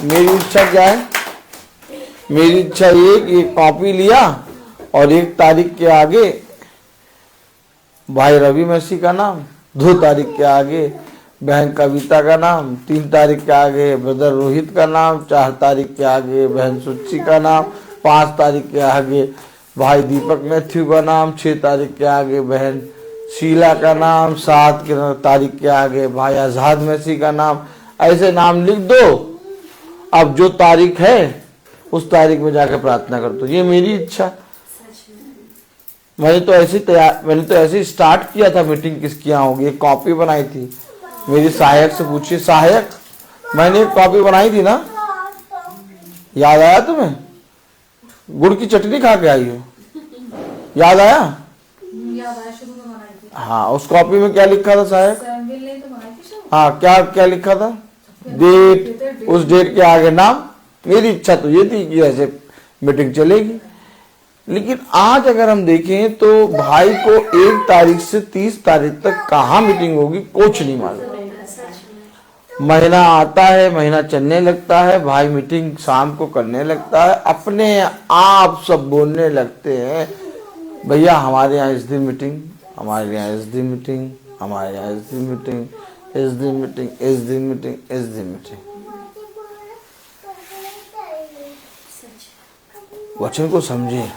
मेरी इच्छा क्या है? मेरी इच्छा ये कि एक कॉपी लिया और 1 तारीख के आगे भाई रवि मैसी का नाम, 2 तारीख के आगे बहन कविता का नाम, 3 तारीख के आगे ब्रदर रोहित का नाम, 4 तारीख के आगे बहन सुच्ची का नाम, 5 तारीख के आगे भाई दीपक मैथ्यू का नाम, 6 तारीख के आगे बहन शीला का नाम, 7 तारीख के आगे भाई आजाद मैसी का नाम। ऐसे नाम लिख दो। अब जो तारीख है उस तारीख में जाकर प्रार्थना कर दो। ये मेरी इच्छा। मैंने तो ऐसे स्टार्ट किया था। मीटिंग किसकी यहाँ होगी, एक कॉपी बनाई थी। मेरी सहायक से पूछिए, सहायक मैंने एक कॉपी बनाई थी ना, याद आया तुम्हें? गुड़ की चटनी खा के आई हो, याद आया? शुरू में बनाई थी। हाँ, उस कॉपी में क्या लिखा था सहायक? सैमुअल ने तो बनाई थी शुरू। हाँ, क्या क्या लिखा था? डेट, उस डेट के आगे नाम। मेरी इच्छा तो ये थी कि ऐसे मीटिंग चलेगी। लेकिन आज अगर हम देखें तो भाई को 1 तारीख से 30 तारीख तक कहाँ मीटिंग होगी कुछ नहीं मालूम। महीना आता है, महीना चलने लगता है, भाई मीटिंग शाम को करने लगता है, अपने आप सब बोलने लगते हैं, भैया हमारे यहाँ इस दिन मीटिंग, हमारे यहाँ इस दिन मीटिंग, हमारे यहाँ इस दिन मीटिंग, इस दिन मीटिंग, इस दिन मीटिंग, इस दिन मीटिंग। वचन को समझे।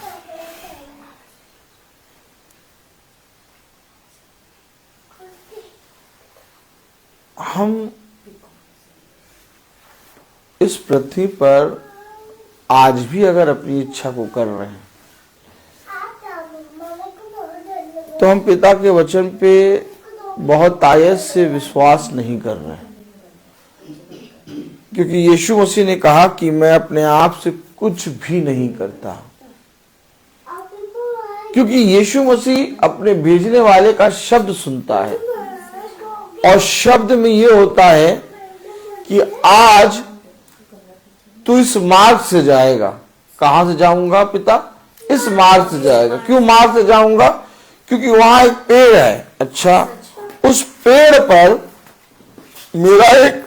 हम इस पृथ्वी पर आज भी अगर अपनी इच्छा को कर रहे हैं तो हम पिता के वचन पे बहुत आयत से विश्वास नहीं कर रहे हैं, क्योंकि यीशु मसीह ने कहा कि मैं अपने आप से कुछ भी नहीं करता, क्योंकि यीशु मसीह अपने भेजने वाले का शब्द सुनता है और शब्द में ये होता है कि आज तू इस मार्ग से जाएगा। कहां से जाऊंगा पिता? इस मार्ग से जाएगा। क्यों मार्ग से जाऊंगा? क्योंकि वहां एक पेड़ है। अच्छा, उस पेड़ पर मेरा एक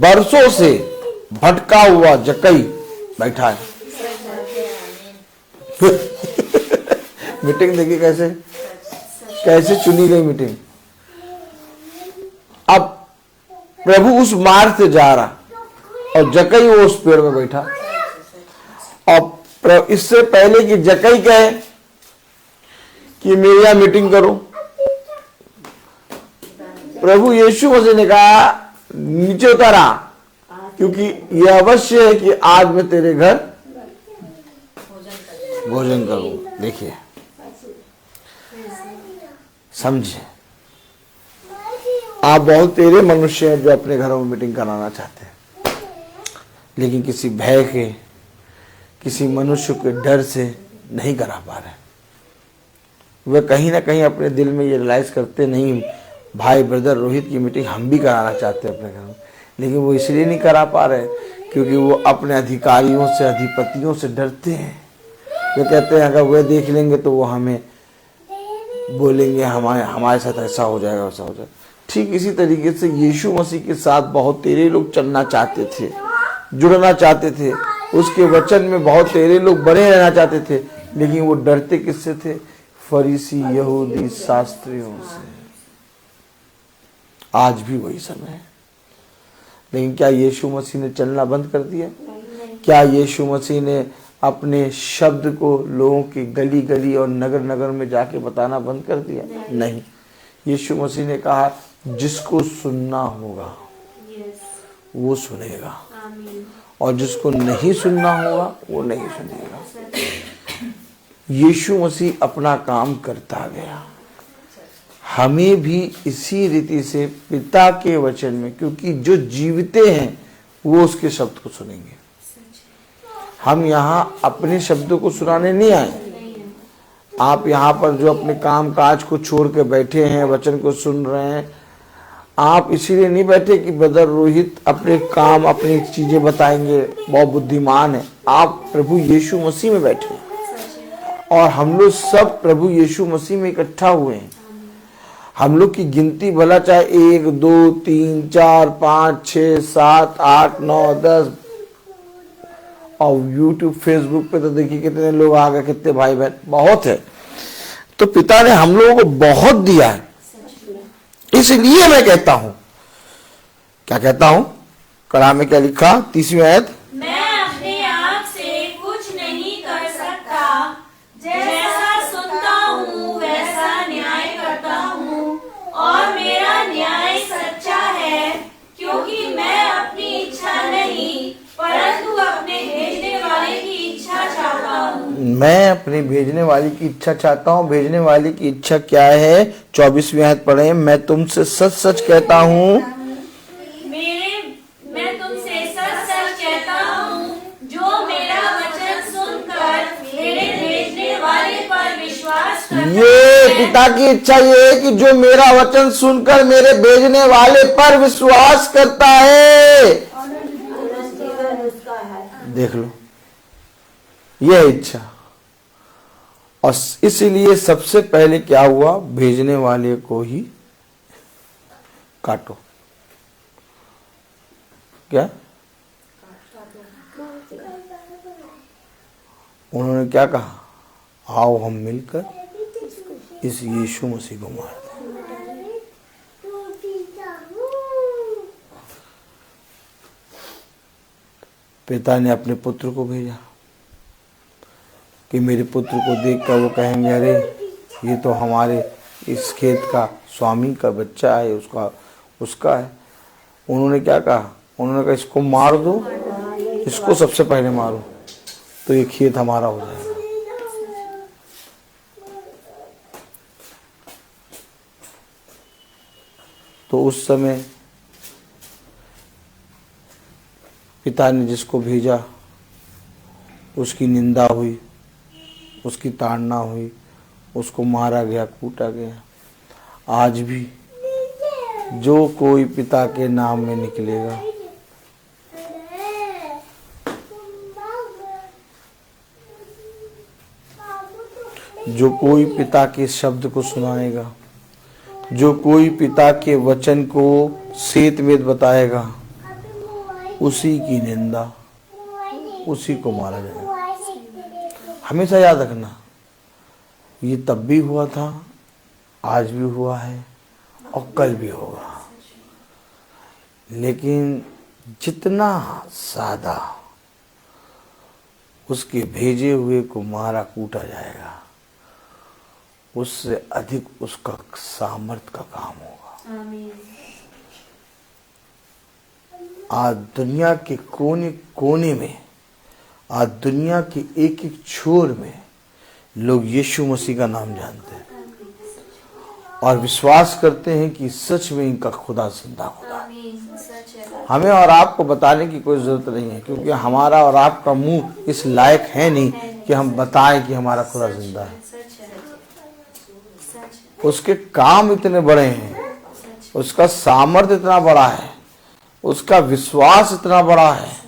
बरसों से भटका हुआ जकई बैठा है। मीटिंग देखिए कैसे कैसे चुनी गई मीटिंग। अब प्रभु उस मार्ग से जा रहा और जकई वो उस पेड़ में बैठा। और इससे पहले कि जकई कहे कि मेरे यहां मीटिंग करो, प्रभु यीशु मसीह ने कहा नीचे उतारा, क्योंकि यह अवश्य है कि आज मैं तेरे घर भोजन करूं। देखिए, समझे, आप बहुत तेरे मनुष्य हैं जो अपने घरों में मीटिंग कराना चाहते हैं, लेकिन किसी भय के, किसी मनुष्य के डर से नहीं करा पा रहे। वे कहीं ना कहीं अपने दिल में ये रियलाइज करते नहीं, भाई ब्रदर रोहित की मीटिंग हम भी कराना चाहते हैं अपने घर में, लेकिन वो इसलिए नहीं करा पा रहे क्योंकि वो अपने अधिकारियों से, अधिपतियों से डरते हैं। वे कहते हैं अगर वे देख लेंगे तो वो हमें बोलेंगे, हमारे साथ ऐसा हो जाएगा, वैसा हो जाएगा। ठीक इसी तरीके से यीशु मसीह के साथ बहुत तेरे लोग चलना चाहते थे, जुड़ना चाहते थे, उसके वचन में बहुत तेरे लोग बने रहना चाहते थे, लेकिन वो डरते किससे थे? फरीसी यहूदी शास्त्रियों से। आज भी वही समय है, लेकिन क्या यीशु मसीह ने चलना बंद कर दिया? क्या यीशु मसीह ने अपने शब्द को लोगों की गली गली और नगर नगर में जाके बताना बंद कर दिया? नहीं। यीशु मसीह ने कहा जिसको सुनना होगा वो सुनेगा, और जिसको नहीं सुनना होगा वो नहीं सुनेगा। यीशु मसीह अपना काम करता गया। हमें भी इसी रीति से पिता के वचन में, क्योंकि जो जीवते हैं वो उसके शब्द को सुनेंगे। हम यहाँ अपने शब्दों को सुनाने नहीं आए। आप यहाँ पर जो अपने काम काज को छोड़ के बैठे हैं, वचन को सुन रहे हैं, आप इसीलिए नहीं बैठे कि ब्रदर रोहित अपने काम, अपनी चीजें बताएंगे, बहुत बुद्धिमान है। आप प्रभु यीशु मसीह में बैठे हैं और हम लोग सब प्रभु यीशु मसीह में इकट्ठा हुए हैं। हम लोग की गिनती भला चाहे 1 2 3 4 5 6 7 8 9 10, और यूट्यूब फेसबुक पे तो देखिए कितने लोग आ गए, कितने भाई बहन, बहुत है। तो पिता ने हम लोगों को बहुत दिया है। इसलिए मैं कहता हूं, क्या कहता हूं? कलाम में क्या लिखा? 30वीं आयत, मैं अपने आप से कुछ नहीं कर सकता, जैसा सुनता हूँ वैसा न्याय करता हूँ, और मेरा न्याय सच्चा है, क्योंकि मैं अपनी इच्छा नहीं परंतु अपने भेजने वाले की इच्छा चाहता हूँ। मैं अपने भेजने वाले की इच्छा चाहता हूँ। भेजने वाले की इच्छा क्या है? 24वीं आयत पढ़े, मैं तुमसे सच सच कहता हूँ, मैं तुमसे सच सच कहता हूँ, जो मेरा वचन सुनकर मेरे भेजने वाले पर विश्वास करता है। ये पिता की इच्छा ये है कि जो मेरा वचन सुनकर मेरे भेजने वाले पर विश्वास करता है, देख लो, यह इच्छा। और इसीलिए सबसे पहले क्या हुआ? भेजने वाले को ही काटो। क्या उन्होंने क्या कहा? आओ हम मिलकर इस यीशु मसीह को मार दें। पिता ने अपने पुत्र को भेजा, कि मेरे पुत्र को देखकर वो कहेंगे अरे ये तो हमारे इस खेत का स्वामी का बच्चा है, उसका है। उन्होंने क्या कहा? उन्होंने कहा इसको मार दो, इसको सबसे पहले मारो तो ये खेत हमारा हो जाएगा। तो उस समय पिता ने जिसको भेजा उसकी निंदा हुई, उसकी ताड़ना हुई, उसको मारा गया, कूटा गया। आज भी जो कोई पिता के नाम में निकलेगा, जो कोई पिता के शब्द को सुनाएगा, जो कोई पिता के वचन को सेत वेद बताएगा, उसी की निंदा, उसी को मारा जाएगा। हमेशा याद रखना, ये तब भी हुआ था, आज भी हुआ है और कल भी होगा। लेकिन जितना ज्यादा उसके भेजे हुए को मारा कूटा जाएगा, उससे अधिक उसका सामर्थ्य का काम होगा। आमीन। आज दुनिया के कोने कोने में, आज दुनिया के एक एक छोर में लोग यीशु मसीह का नाम जानते हैं और विश्वास करते हैं कि सच में इनका खुदा जिंदा खुदा है। आमीन। सच है। हमें और आपको बताने की कोई जरूरत नहीं है, क्योंकि हमारा और आपका मुंह इस लायक है नहीं कि हम बताएं कि हमारा खुदा जिंदा है। सच है। सच है। उसके काम इतने बड़े हैं, उसका सामर्थ्य इतना बड़ा है, उसका विश्वास इतना बड़ा है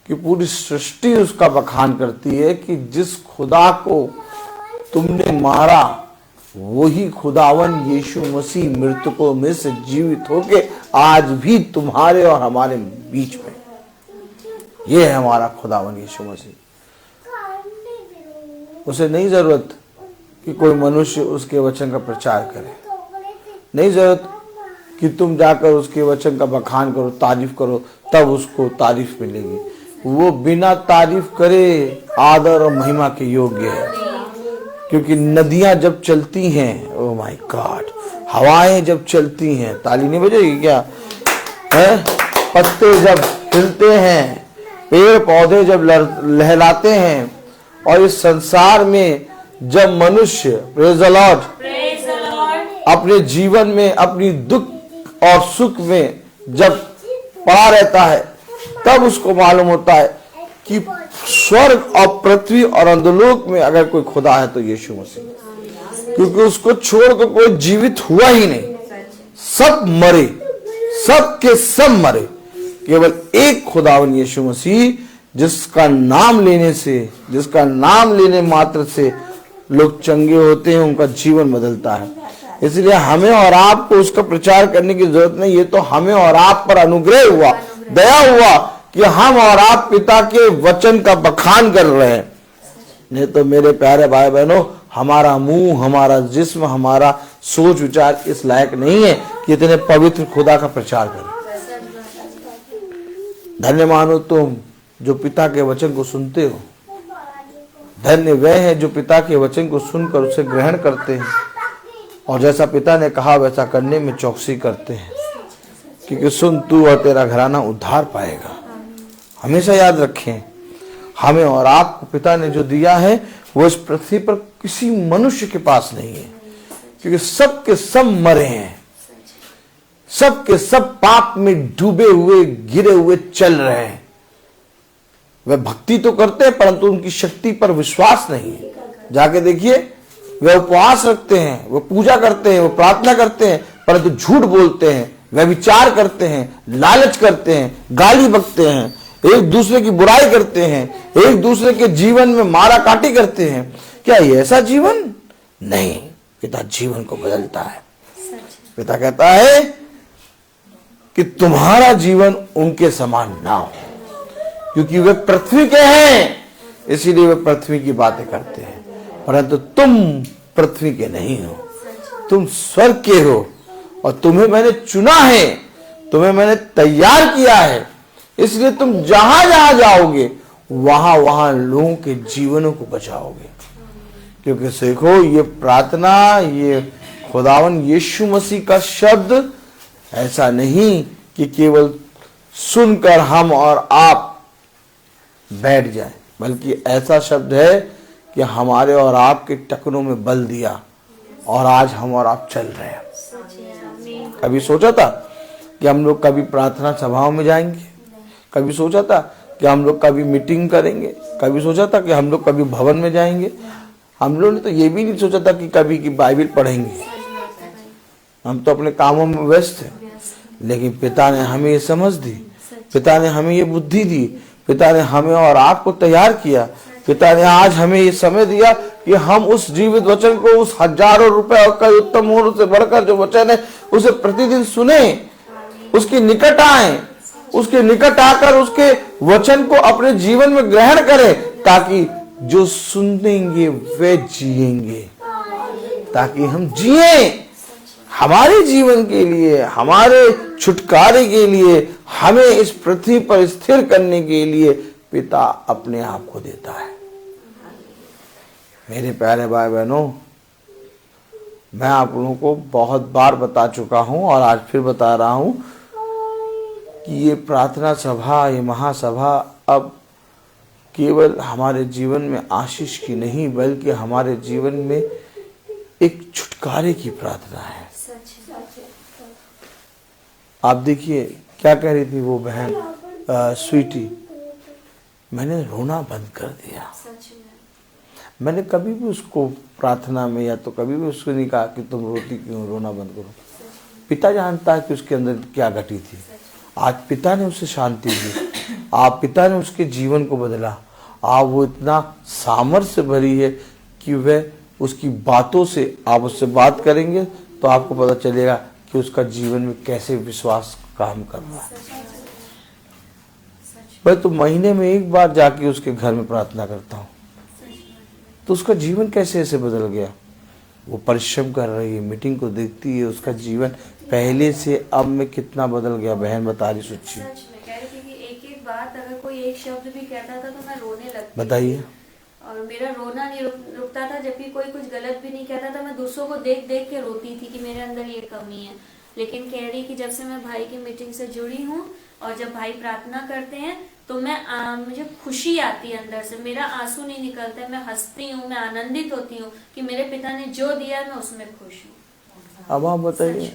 कि पूरी सृष्टि उसका बखान करती है कि जिस खुदा को तुमने मारा वही खुदावन यीशु मसीह मृतकों में से जीवित होके आज भी तुम्हारे और हमारे बीच में। ये है हमारा खुदावन यीशु मसीह। उसे नहीं जरूरत कि कोई मनुष्य उसके वचन का प्रचार करे, नहीं जरूरत कि तुम जाकर उसके वचन का बखान करो, तारीफ करो, तब उसको तारीफ मिलेगी। वो बिना तारीफ करे आदर और महिमा के योग्य है, क्योंकि नदियां जब चलती हैं, ओह माय गॉड, हवाएं जब चलती हैं, ताली नहीं बजेगी क्या है? पत्ते जब हिलते हैं, पेड़ पौधे जब लहलाते हैं, और इस संसार में जब मनुष्य प्रेज द लॉर्ड अपने जीवन में अपनी दुख और सुख में जब पड़ा रहता है, तब उसको मालूम होता है कि स्वर्ग और पृथ्वी और अंधलोक में अगर कोई खुदा है तो यीशु मसीह, क्योंकि उसको छोड़कर कोई जीवित हुआ ही नहीं। सब मरे, सब के सब मरे, केवल एक खुदावन यीशु मसीह, जिसका नाम लेने से, जिसका नाम लेने मात्र से लोग चंगे होते हैं, उनका जीवन बदलता है। इसलिए हमें और आपको उसका प्रचार करने की जरूरत नहीं। ये तो हमें और आप पर अनुग्रह हुआ, दया हुआ कि हम और आप पिता के वचन का बखान कर रहे हैं। नहीं तो मेरे प्यारे भाई बहनों, हमारा मुंह, हमारा जिस्म, हमारा सोच विचार इस लायक नहीं है कि इतने पवित्र खुदा का प्रचार करें। धन्य मानो तुम जो पिता के वचन को सुनते हो, धन्य वह है जो पिता के वचन को सुनकर उसे ग्रहण करते हैं और जैसा पिता ने कहा वैसा करने में चौकसी करते हैं, क्योंकि सुन तू और तेरा घराना उद्धार पाएगा। हमेशा याद रखें, हमें और आपको पिता ने जो दिया है वो इस पृथ्वी पर किसी मनुष्य के पास नहीं है, क्योंकि सब के सब मरे हैं, सब के सब पाप में डूबे हुए, गिरे हुए चल रहे हैं। वे भक्ति तो करते हैं परंतु उनकी शक्ति पर विश्वास नहीं है। जाके देखिए, वे उपवास रखते हैं, वो पूजा करते हैं, वो प्रार्थना करते हैं, परंतु झूठ बोलते हैं, वे विचार करते हैं, लालच करते हैं, गाली बकते हैं, एक दूसरे की बुराई करते हैं, एक दूसरे के जीवन में मारा काटी करते हैं। क्या ये ऐसा जीवन? नहीं, पिता जीवन को बदलता है। पिता कहता है कि तुम्हारा जीवन उनके समान ना हो, क्योंकि वे पृथ्वी के हैं, इसीलिए वे पृथ्वी की बातें करते हैं, परंतु तुम पृथ्वी के नहीं हो, तुम स्वर्ग के हो और तुम्हें मैंने चुना है, तुम्हें मैंने तैयार किया है। इसलिए तुम जहां जहां जाओगे वहां वहां लोगों के जीवनों को बचाओगे। क्योंकि देखो ये प्रार्थना, ये खुदावन यीशु मसीह का शब्द ऐसा नहीं कि केवल सुनकर हम और आप बैठ जाएं, बल्कि ऐसा शब्द है कि हमारे और आपके टखनों में बल दिया और आज हम और आप चल रहे हैं। कभी सोचा था कि हम लोग कभी प्रार्थना सभाओं में जाएंगे? कभी सोचा था कि हम लोग कभी मीटिंग करेंगे? कभी सोचा था कि हम लोग कभी भवन में जाएंगे? हम लोग ने तो ये भी नहीं सोचा था कि कभी की बाइबल पढ़ेंगे। हम तो अपने कामों में व्यस्त थे, लेकिन पिता ने हमें ये समझ दी, पिता ने हमें ये बुद्धि दी, पिता ने हमें और आपको तैयार किया, पिता ने आज हमें ये समय दिया कि हम उस जीवित वचन को, उस हजारों रुपए और कई उत्तम मोहरों से बढ़कर जो वचन है उसे प्रतिदिन सुने, उसके निकट आए, उसके निकट आकर उसके वचन को अपने जीवन में ग्रहण करें, ताकि जो सुनेंगे वे जिएंगे, ताकि हम जिए हमारे जीवन के लिए, हमारे छुटकारे के लिए, हमें इस पृथ्वी पर स्थिर करने के लिए पिता अपने आप को देता है। मेरे प्यारे भाई बहनों, मैं आप लोगों को बहुत बार बता चुका हूं और आज फिर बता रहा हूं कि ये प्रार्थना सभा, ये महासभा अब केवल हमारे जीवन में आशीष की नहीं, बल्कि हमारे जीवन में एक छुटकारे की प्रार्थना है। आप देखिए क्या कह रही थी वो बहन स्वीटी, मैंने रोना बंद कर दिया। मैंने कभी भी उसको प्रार्थना में या तो कभी भी उसको नहीं कहा कि तुम रोती क्यों, रोना बंद करो। पिता जानता है कि उसके अंदर क्या घटी थी। आज पिता ने उसे शांति दी, आप पिता ने उसके जीवन को बदला। आप वो इतना सामर्थ्य भरी है कि वह उसकी बातों से, आप उससे बात करेंगे तो आपको पता चलेगा कि उसका जीवन में कैसे विश्वास काम कर रहा है। मैं तो महीने में एक बार जाके उसके घर में प्रार्थना करता हूँ, तो उसका जीवन कैसे ऐसे बदल गया। वो परिश्रम कर रही है, मीटिंग को देखती है, उसका जीवन पहले से अब में कितना बदल गया। बहन बता रही सुच्ची, एक बात अगर कोई एक शब्द भी कहता था तो मैं रोने लगती। बताइए। और मेरा रोना नहीं रुकता था, जबकि कोई कुछ गलत भी नहीं कहता था, मैं दूसरों को देख देख के रोती थी कि मेरे अंदर ये कमी है। लेकिन कह रही कि जब से मैं भाई की मीटिंग से जुड़ी हूँ और जब भाई प्रार्थना करते हैं तो मुझे खुशी आती है अंदर से, मेरा आंसू नहीं निकलता, मैं हंसती हूँ, मैं आनंदित होती हूँ कि मेरे पिता ने जो दिया मैं उसमें खुश हूँ। अब आप बताइए,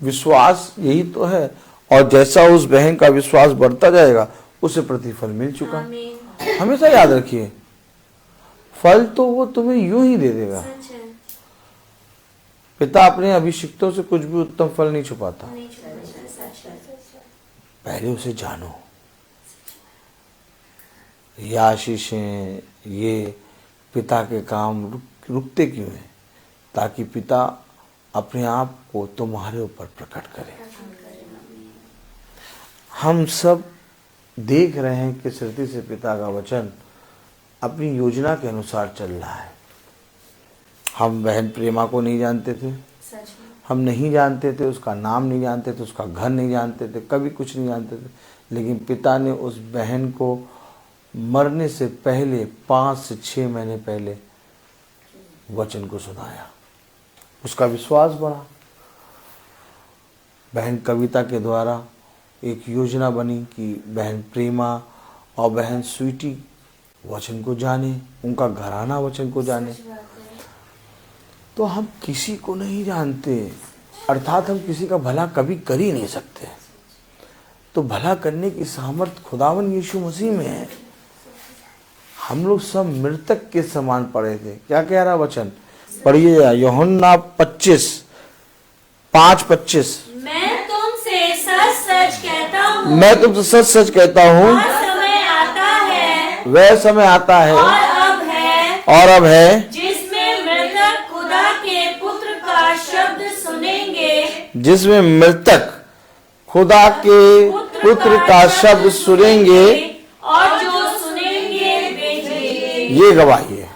विश्वास यही तो है, और जैसा उस बहन का विश्वास बढ़ता जाएगा उसे प्रतिफल मिल चुका। हमेशा याद रखिए, फल तो वो तुम्हें यूं ही दे देगा। पिता अपने अभिषिक्तों से कुछ भी उत्तम फल नहीं छुपाता। पहले उसे जानो। ये आशीषें, ये पिता के काम रुकते क्यों हैं? ताकि पिता अपने आप को तुम्हारे ऊपर प्रकट करे। हम सब देख रहे हैं कि सृष्टि से पिता का वचन अपनी योजना के अनुसार चल रहा है। हम बहन प्रेमा को नहीं जानते थे, हम नहीं जानते थे, उसका नाम नहीं जानते थे, उसका घर नहीं जानते थे, कभी कुछ नहीं जानते थे, लेकिन पिता ने उस बहन को मरने से पहले 5 से 6 महीने पहले वचन को सुनाया। उसका विश्वास बढ़ा। बहन कविता के द्वारा एक योजना बनी कि बहन प्रेमा और बहन स्वीटी वचन को जाने, उनका घराना वचन को जाने। तो हम किसी को नहीं जानते, अर्थात हम किसी का भला कभी कर ही नहीं सकते। तो भला करने की सामर्थ्य खुदावन यीशु मसीह में है। हम लोग सब मृतक के समान पड़े थे। क्या कह रहा वचन? पढ़िए यूहन्ना 5:25। मैं तुमसे सच सच कहता हूँ, मैं तुमसे सच सच कहता हूँ, वह समय आता है, वह समय आता है और अब है जिसमें मृतक खुदा के पुत्र का शब्द सुनेंगे, जिसमें मृतक खुदा के पुत्र का शब्द सुनेंगे और जो सुनेंगे वे जिएंगे। ये गवाही है।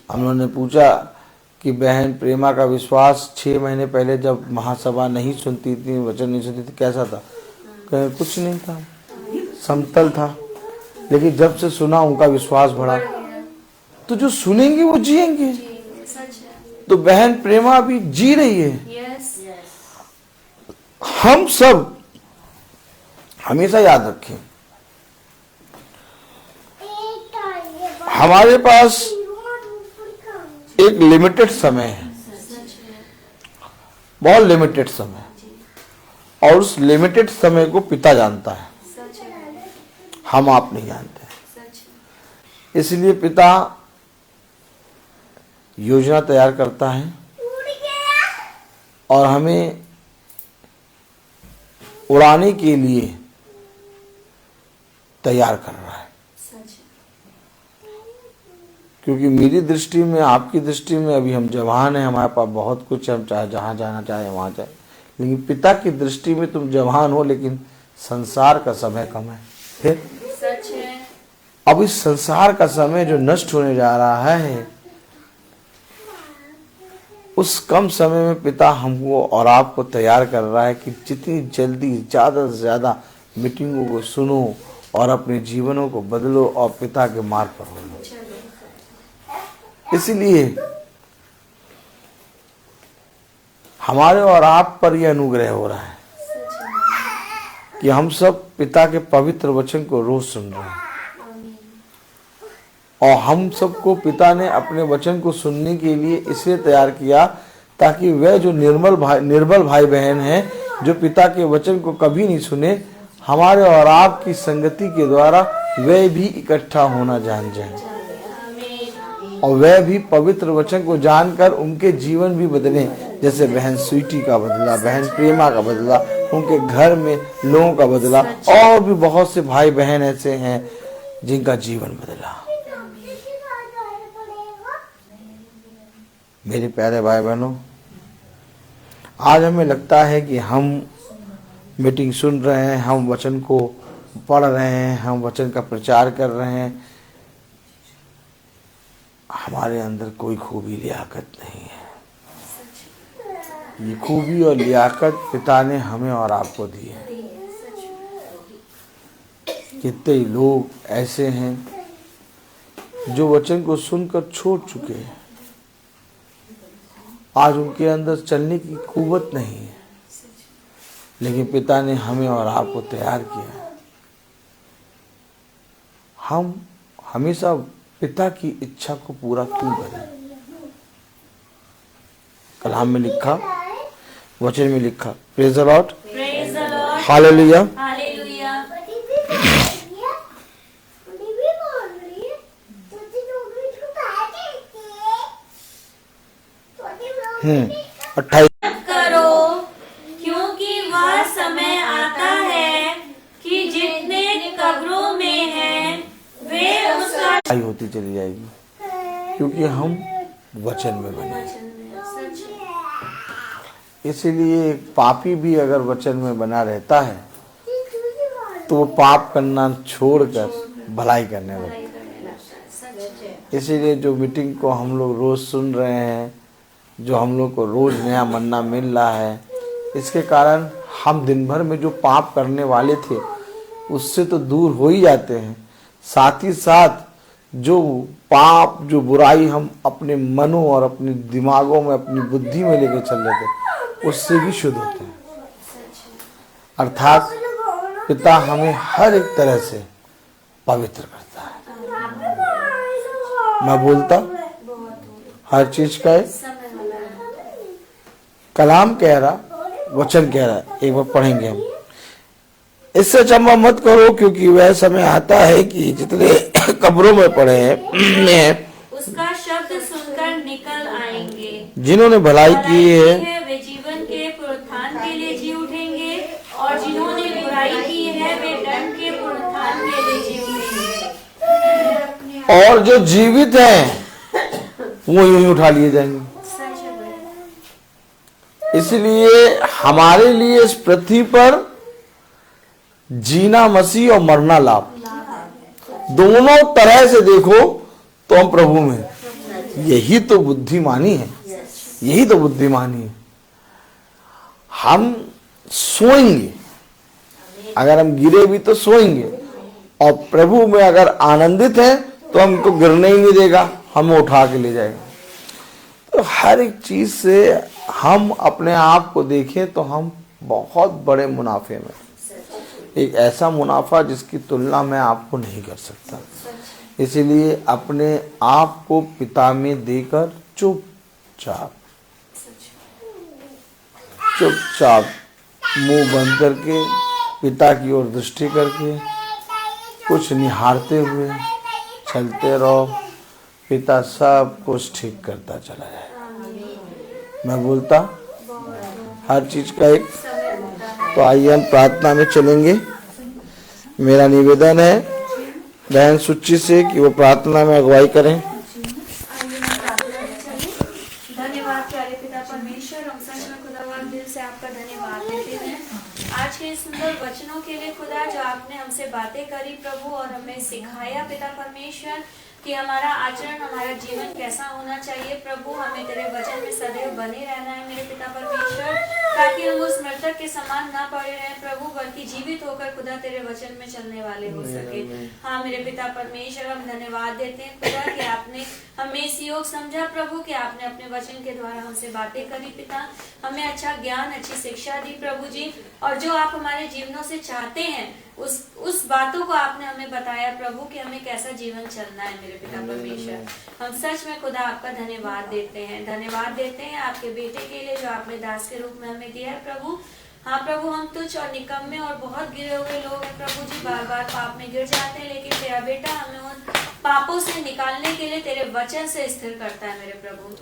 हम लोगों ने पूछा कि बहन प्रेमा का विश्वास 6 महीने पहले जब महासभा नहीं सुनती थी, वचन नहीं सुनती थी, कैसा था? कुछ नहीं था, समतल था। लेकिन जब से सुना उनका विश्वास बढ़ा। तो जो सुनेंगे वो जिएंगे। सच है। तो बहन प्रेमा अभी जी रही है। यस। हम सब हमेशा याद रखें, हमारे पास एक लिमिटेड समय है, बहुत लिमिटेड समय, और उस लिमिटेड समय को पिता जानता है, हम आप नहीं जानते। इसलिए पिता योजना तैयार करता है और हमें उड़ाने के लिए तैयार कर रहा है। क्योंकि मेरी दृष्टि में, आपकी दृष्टि में अभी हम जवान हैं, हमारे पास बहुत कुछ है, हम चाहे जहाँ जाना चाहे वहाँ जाए, लेकिन पिता की दृष्टि में तुम जवान हो लेकिन संसार का समय कम है। फिर सच है। अब इस संसार का समय जो नष्ट होने जा रहा है, उस कम समय में पिता हमको और आपको तैयार कर रहा है कि जितनी जल्दी ज़्यादा से ज़्यादा मीटिंगों को सुनो और अपने जीवनों को बदलो और पिता के मार्ग पर हो। इसलिए हमारे और आप पर यह अनुग्रह हो रहा है कि हम सब पिता के पवित्र वचन को रोज सुन रहे हैं, और हम सबको पिता ने अपने वचन को सुनने के लिए इसलिए तैयार किया ताकि वह जो निर्बल भाई बहन हैं, जो पिता के वचन को कभी नहीं सुने, हमारे और आपकी संगति के द्वारा वे भी इकट्ठा होना जान जाएं, और वह भी पवित्र वचन को जानकर उनके जीवन भी बदले। जैसे बहन स्वीटी का बदला, बहन प्रेमा का बदला, उनके घर में लोगों का बदला, और भी बहुत से भाई बहन ऐसे हैं जिनका जीवन बदला। मेरे प्यारे भाई बहनों, आज हमें लगता है कि हम मीटिंग सुन रहे हैं, हम वचन को पढ़ रहे हैं, हम वचन का प्रचार कर रहे हैं, हमारे अंदर कोई खूबी लियाकत नहीं है। ये खूबी और लियाकत पिता ने हमें और आपको दी है। कितने लोग ऐसे हैं जो वचन को सुनकर छोड़ चुके हैं, आज उनके अंदर चलने की कुव्वत नहीं है, लेकिन पिता ने हमें और आपको तैयार किया। हम हमेशा पिता की इच्छा को पूरा क्यों करें? कलाम में लिखा, वचन में लिखा, praise the Lord, hallelujah. Hallelujah. 28 करो, क्योंकि वह समय आता है कि जितने कब्रों में हैं वे उसका होती चली जाएगी, क्योंकि हम वचन में बने। इसीलिए एक पापी भी अगर वचन में बना रहता है तो वो पाप करना छोड़कर भलाई करने लगता है। इसीलिए जो मीटिंग को हम लोग रोज सुन रहे हैं, जो हम लोग को रोज नया मन्ना मिल रहा है, इसके कारण हम दिन भर में जो पाप करने वाले थे उससे तो दूर हो ही जाते हैं, साथ ही साथ जो पाप, जो बुराई हम अपने मनों और अपने दिमागों में, अपनी बुद्धि में लेके चल रहे थे, उससे भी शुद्ध होते हैं। अर्थात पिता हमें हर एक तरह से पवित्र करता है। मैं बोलता हर चीज का है, कलाम कह रहा, वचन कह रहा है। एक बार पढ़ेंगे हम। इससे अचंभा मत करो, क्योंकि वह समय आता है कि जितने कब्रों में पड़े हैं उसका शब्द सुनकर निकल आएंगे। जिन्होंने भलाई की है वे जीवन के पुनरुत्थान के लिए जी उठेंगे, और जिन्होंने बुराई की है वे दंड के पुनरुत्थान के लिए जी उठेंगे। और जो जीवित हैं वो यूं ही उठा लिए जाएंगे। इसलिए हमारे लिए इस पृथ्वी पर जीना मसीह और मरना लाभ। दोनों तरह से देखो तो हम प्रभु में हैं। यही तो बुद्धिमानी है, यही तो बुद्धिमानी है। हम सोएंगे, अगर हम गिरे भी तो सोएंगे, और प्रभु में अगर आनंदित है तो हमको गिरने ही नहीं देगा, हमें उठा के ले जाएगा। तो हर एक चीज से हम अपने आप को देखें तो हम बहुत बड़े मुनाफे में, एक ऐसा मुनाफा जिसकी तुलना मैं आपको नहीं कर सकता। इसीलिए अपने आप को पिता में देकर चुपचाप मुंह बंद करके पिता की ओर दृष्टि करके कुछ निहारते हुए चलते रहो। पिता सब कुछ ठीक करता चला जाए। मैं बोलता हर चीज का एक। तो आइए हम प्रार्थना में चलेंगे। मेरा निवेदन है बहन सुच्ची से कि वो प्रार्थना में अगुवाई करें। धन्यवाद प्यारे पिता परमेश्वर, हम सच में खुदावंद दिल से आपका धन्यवाद देते हैं आज के इस सुंदर वचनों के लिए खुदा, जो आपने हमसे बातें करी प्रभु और हमें सिखाया पिता परमेश्वर कि हमारा आचरण, हमारा जीवन कैसा होना चाहिए प्रभु। हमें तेरे वचन में सदैव बने रहना है मेरे पिता परमेश्वर, ताकि हम उस मृतक के समान ना पड़े रहें प्रभु, बल्कि जीवित होकर खुदा तेरे वचन में चलने वाले हो सके। हाँ मेरे पिता परमेश्वर, हम धन्यवाद देते हैं खुदा कि आपने हमें इस योग समझा प्रभु, कि आपने अपने वचन के द्वारा हमसे बातें करी पिता, हमें अच्छा ज्ञान, अच्छी शिक्षा दी प्रभु जी, और जो आप हमारे जीवनों से चाहते हैं उस बातों को आपने हमें बताया प्रभु कि हमें कैसा जीवन चलना है मेरे पिता परमेश्वर। हम सच में खुदा आपका धन्यवाद देते हैं, धन्यवाद देते हैं आपके बेटे के लिए जो आपने दास के रूप में हमें दिया है प्रभु। हाँ प्रभु, हम तुच्छ और निकम्मे और बहुत गिरे हुए लोग हैं प्रभु जी, बार बार पाप में गिर जाते हैं, लेकिन तेरा बेटा हमें उन पापों से निकालने के लिए तेरे वचन से स्थिर करता है मेरे प्रभु,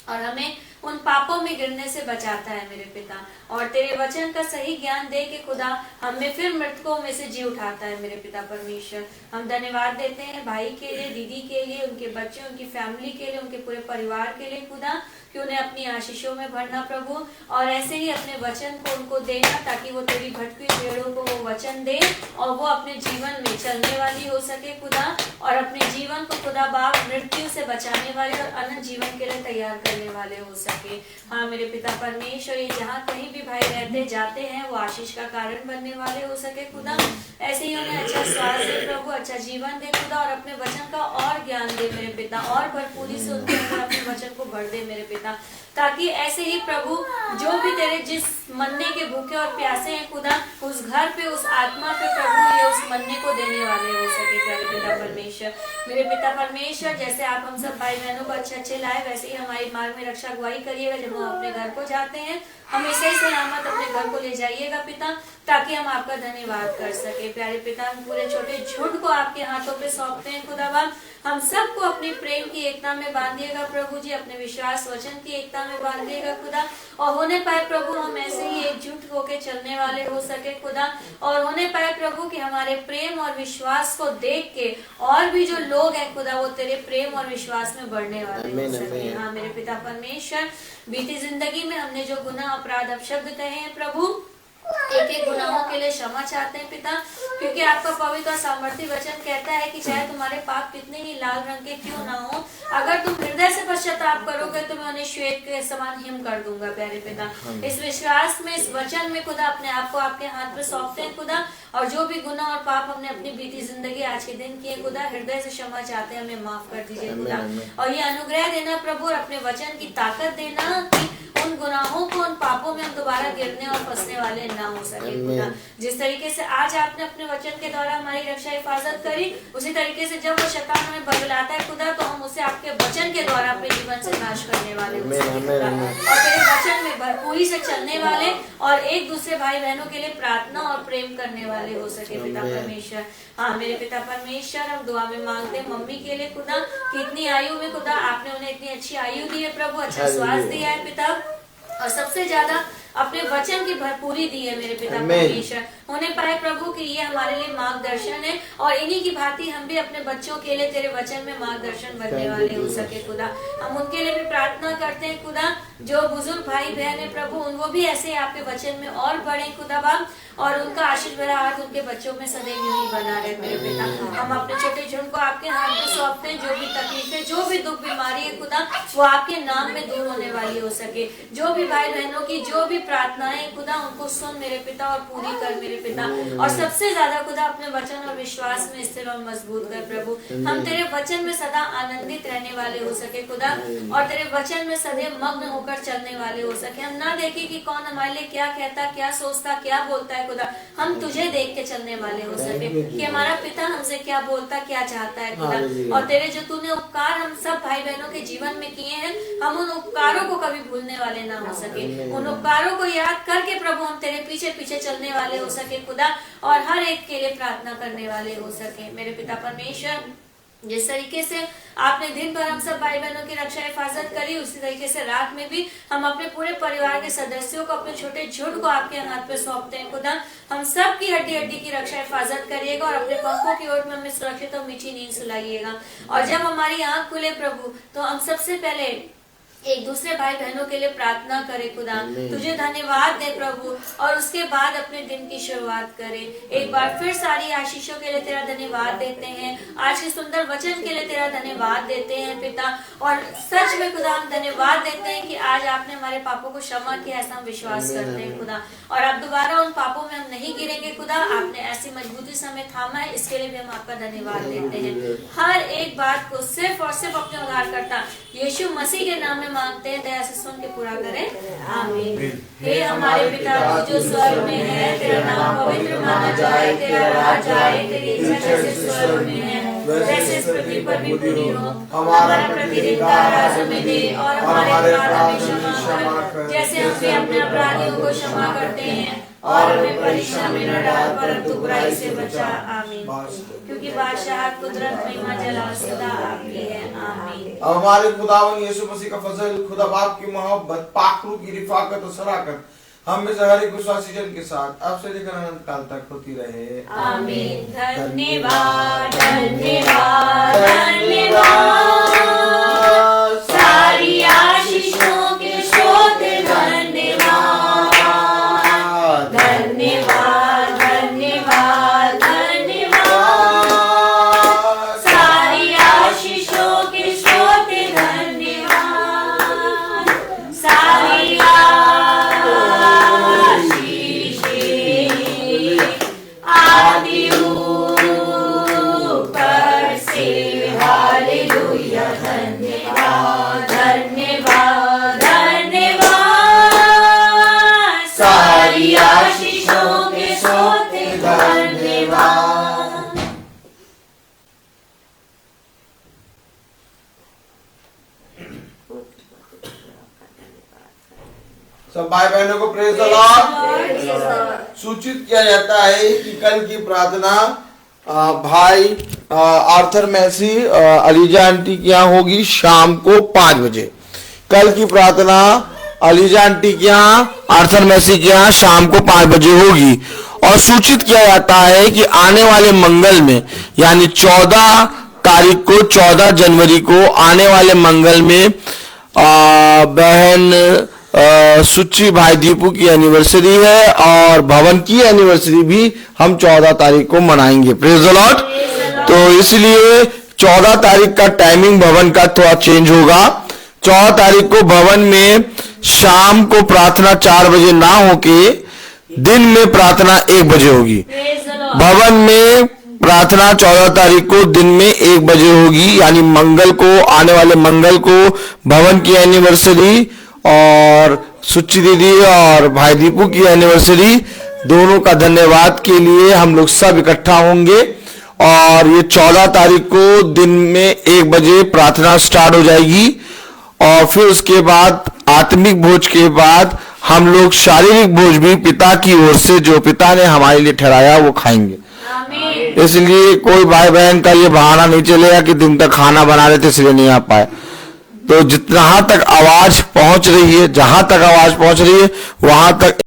और हमें उन पापों में गिरने से बचाता है मेरे पिता, और तेरे वचन का सही ज्ञान दे के खुदा हमें फिर मृतकों में से जी उठाता है मेरे पिता परमेश्वर। हम धन्यवाद देते हैं भाई के लिए, दीदी के लिए, उनके बच्चे, उनकी फैमिली के लिए, उनके पूरे परिवार के लिए खुदा, कि उन्हें अपनी आशीषों में भरना प्रभु, और ऐसे ही अपने वचन को उनको देना, ताकि वो तेरी भटकी भेड़ों को वो वचन दे और वो अपने जीवन में चलने वाली हो सके खुदा, और अपने जीवन को खुदा बाप मृत्यु से बचाने वाले और अनंत जीवन के लिए तैयार करने वाले हो सके। हाँ मेरे पिता परमेश्वर, ये जहाँ कहीं भी भाई रहते जाते हैं वो आशीष का कारण बनने वाले हो सके खुदा। ऐसे ही उन्हें अच्छा स्वास्थ्य दे प्रभु, अच्छा जीवन दे खुदा, और अपने वचन का और ज्ञान दे मेरे पिता, और भरपूरी से उनके अंदर अपने वचन को भर दे मेरे पिता, ताकि ऐसे ही प्रभु जो भी तेरे जिस मन्ने के भूखे और प्यासे हैं खुदा, उस घर पे, उस आत्मा पे प्रभु ये उस मन्ने को देने वाले हो सके प्यारे पिता परमेश्वर। मेरे पिता परमेश्वर, जैसे आप हम सब भाई बहनों को अच्छे लाए, वैसे ही हमारी मार्ग में रक्षा अगुवाई करिएगा। जब हम अपने घर को जाते हैं हमेशा ही सलामत अपने घर को ले जाइएगा पिता, ताकि हम आपका धन्यवाद कर सके प्यारे पिता। हम पूरे छोटे झुंड को आपके हाथों पे सौंपते हैं खुदावन, हम सबको अपने प्रेम की एकता में बांधिएगा प्रभु जी, अपने विश्वास वचन की एकता में बांधिएगा खुदा, और होने पाए प्रभु हम ऐसे ही एकजुट होकर चलने वाले हो सके खुदा, और होने पाए प्रभु कि हमारे प्रेम और विश्वास को देख के और भी जो लोग हैं खुदा वो तेरे प्रेम और विश्वास में बढ़ने वाले हो सके। हाँ मेरे पिता परमेश्वर, बीती जिंदगी में हमने जो गुनाह, अपराध, अपशब्द कहे हैं प्रभु, एक एक गुनाहों के लिए क्षमा चाहते हैं पिता, क्योंकि आपका पवित्र और सामर्थ्य वचन कहता है कि चाहे तुम्हारे पाप कितने ही लाल रंग के क्यों ना हो, अगर तुम हृदय से पश्चाताप करोगे तो मैं उन्हें श्वेत के समान हिम कर दूंगा प्यारे पिता। इस विश्वास में, इस वचन में खुदा अपने आप को आपके हाथ में सौंपते हैं खुदा, और जो भी गुनाह और पाप हमने अपनी बीती जिंदगी आज के दिन किए खुदा, हृदय से क्षमा चाहते हैं, हमें माफ कर दीजिए खुदा, और ये अनुग्रह देना प्रभु, और अपने वचन की ताकत देना कि उन गुनाहों को, उन पापों में हम दोबारा गिरने और फंसने वाले ना हो सके खुदा। जिस तरीके से आज आपने अपने वचन के द्वारा हमारी रक्षा हिफाजत करी, उसी तरीके से जब वो शैतान हमें बगलाता है खुदा, तो हम उसे आपके वचन के द्वारा अपने जीवन से नाश करने वाले हो सके खुदा, और तेरे वचन में भरपूरी से चलने वाले, और एक दूसरे भाई बहनों के लिए प्रार्थना और प्रेम करने वाले हो सके पिता परमेश्वर। हाँ मेरे पिता परमेश्वर, हम दुआ में मांगते हैं मम्मी के लिए खुदा, कि इतनी आयु में खुदा आपने उन्हें इतनी अच्छी आयु दी है प्रभु, अच्छा स्वास्थ्य दिया है पिता, और सबसे ज्यादा अपने वचन की भरपूरी दी है मेरे पिता परमेश्वर। होने पाए प्रभु कि ये हमारे लिए मार्गदर्शन है, और इन्हीं की भांति हम भी अपने बच्चों के लिए तेरे वचन में मार्गदर्शन बनने वाले हो सके खुदा। हम उनके लिए भी प्रार्थना करते हैं खुदा, जो बुजुर्ग भाई बहन है प्रभु, उनको भी ऐसे आपके वचन में और बढ़े खुदा बाप, और उनका आशीष भरा हाथ उनके बच्चों में सदैव यूं ही बना रहे मेरे पिता। हम अपने छोटे झुंड को आपके हाथ में सौंपते हैं, जो भी तकलीफें, जो भी दुख बीमारी है खुदा, वो आपके नाम में दूर होने वाली हो सके। जो भी भाई बहनों की जो भी प्रार्थनाएं खुदा उनको सुन मेरे पिता और पूरी कर मेरे पिता। और सबसे ज्यादा खुदा अपने वचन और विश्वास में स्थिर और मजबूत कर प्रभु। हम तेरे वचन में सदा आनंदित रहने वाले हो सके खुदा, और तेरे वचन में सदैव मग्न होकर चलने वाले हो सके। हम ना देखें कि कौन हमारे लिए क्या कहता, क्या सोचता, क्या बोलता है खुदा। हम तुझे देख के चलने वाले हो सके कि हमारा पिता हमसे क्या बोलता, क्या चाहता है खुदा। और तेरे जो तूने उपकार हम सब भाई बहनों के जीवन में किए हैं, हम उन उपकारों को कभी भूलने वाले ना हो सके। उन उपकारों को याद करके प्रभु हम तेरे पीछे पीछे चलने वाले हो सके खुदा, और हर एक के लिए प्रार्थना करने वाले हो सके मेरे पिता परमेश्वर। जिस तरीके से आपने दिन भर हम सब भाई बहनों की रक्षा हिफाजत करी, उसी तरीके से रात में भी हम अपने पूरे परिवार के सदस्यों को, अपने छोटे झुंड को आपके हाथ पे सौंपते हैं खुदा। हम सब की हड्डी हड्डी की रक्षा हिफाजत करिएगा, और अपने पंखों की ओर में हमें सुरक्षित और मीठी नींद सुलाइएगा। और जब हमारी आंख खुले प्रभु, तो हम सबसे पहले एक दूसरे भाई बहनों के लिए प्रार्थना करें खुदा, तुझे धन्यवाद दे प्रभु, और उसके बाद अपने दिन की शुरुआत करें। एक बार फिर सारी आशीषों के लिए तेरा धन्यवाद देते हैं, आज के सुंदर वचन के लिए तेरा धन्यवाद देते हैं पिता। और सच में खुदा हम धन्यवाद देते हैं कि आज आपने हमारे पापों को क्षमा किया, ऐसा हम विश्वास करते हैं खुदा। और अब दोबारा उन पापों में हम नहीं गिरेंगे खुदा, आपने ऐसी मजबूती से हमें थामा है, इसके लिए भी हम आपका धन्यवाद देते हैं। हर एक बात को सिर्फ और सिर्फ अपने उद्धारकर्ता यीशु मसीह के नाम में मांगते हैं, दया से सुन के पूरा करें, आमीन। हे हमारे पिता तू जो स्वर्ग में है, तेरा नाम पवित्र माना जाए, तेरा राज आए, तेरी इच्छा जैसे स्वर्ग में है वैसे इस पृथ्वी पर भी पूरी हो। हमारा प्रतिदिन का आहार हमें दे, और हमारे अपराध हमें क्षमा कर, जैसे हम भी अपने अपराधियों को क्षमा करते हैं, और हमें परीक्षा में न डाल, परंतु बुराई से बचा, आमीन। क्योंकि बादशाह, कुदरत, महिमा, जलाल सदा आपकी है, आमीन। हमारे खुदावन यीशु मसीह का फजल, खुदा बाप की मोहब्बत, पाक रूह की रिफाकत और शराकत हम में से हर एक विश्वासी जन के साथ अब से लेकर अनंत काल तक होती रहे, आमीन। धन्यवाद धन्यवाद धन्यवाद, सारी आशीषों के स्रोत धन्यवाद धन्यवाद धन्यवाद धन्यवाद, सारी आशीषों के स्रोत धन्यवाद, सारी आदि ऊपर से, हालेलुया। धन्यवाद धन्यवाद धन्यवाद, सारी आशीषों के स्रोत धन्यवाद। सब भाई बहनों को प्रेज द लॉर्ड। सूचित किया जाता है कि कल की प्रार्थना भाई आर्थर मैसी अलीजा आंटी के यहाँ होगी शाम को 5 बजे। कल की प्रार्थना अलीजा आंटी के यहाँ, आर्थर मैसी के यहाँ शाम को 5 बजे होगी। और सूचित किया जाता है कि आने वाले मंगल में, यानी 14 तारीख को, 14 जनवरी को आने वाले मंगल में बहन सुच्ची भाई दीपू की एनिवर्सरी है, और भवन की एनिवर्सरी भी हम 14 तारीख को मनाएंगे। Praise the Lord. तो इसलिए 14 तारीख का टाइमिंग भवन का थोड़ा चेंज होगा। 14 तारीख को भवन में शाम को प्रार्थना 4 बजे ना होके दिन में प्रार्थना 1 बजे होगी। भवन में प्रार्थना 14 तारीख को दिन में 1 बजे होगी, यानी मंगल को, आने वाले मंगल को भवन की एनिवर्सरी और सुच्ची दीदी और भाई दीपू की एनिवर्सरी, दोनों का धन्यवाद के लिए हम लोग सब इकट्ठा होंगे। और ये 14 तारीख को दिन में 1 बजे प्रार्थना स्टार्ट हो जाएगी, और फिर उसके बाद आत्मिक भोज के बाद हम लोग शारीरिक भोज भी पिता की ओर से, जो पिता ने हमारे लिए ठहराया, वो खाएंगे। इसलिए कोई भाई बहन का ये बहाना नहीं चलेगा कि दिन तक खाना बना रहे थे इसलिए नहीं आ पाए। तो जहां तक आवाज पहुंच रही है, जहां तक आवाज पहुंच रही है वहां तक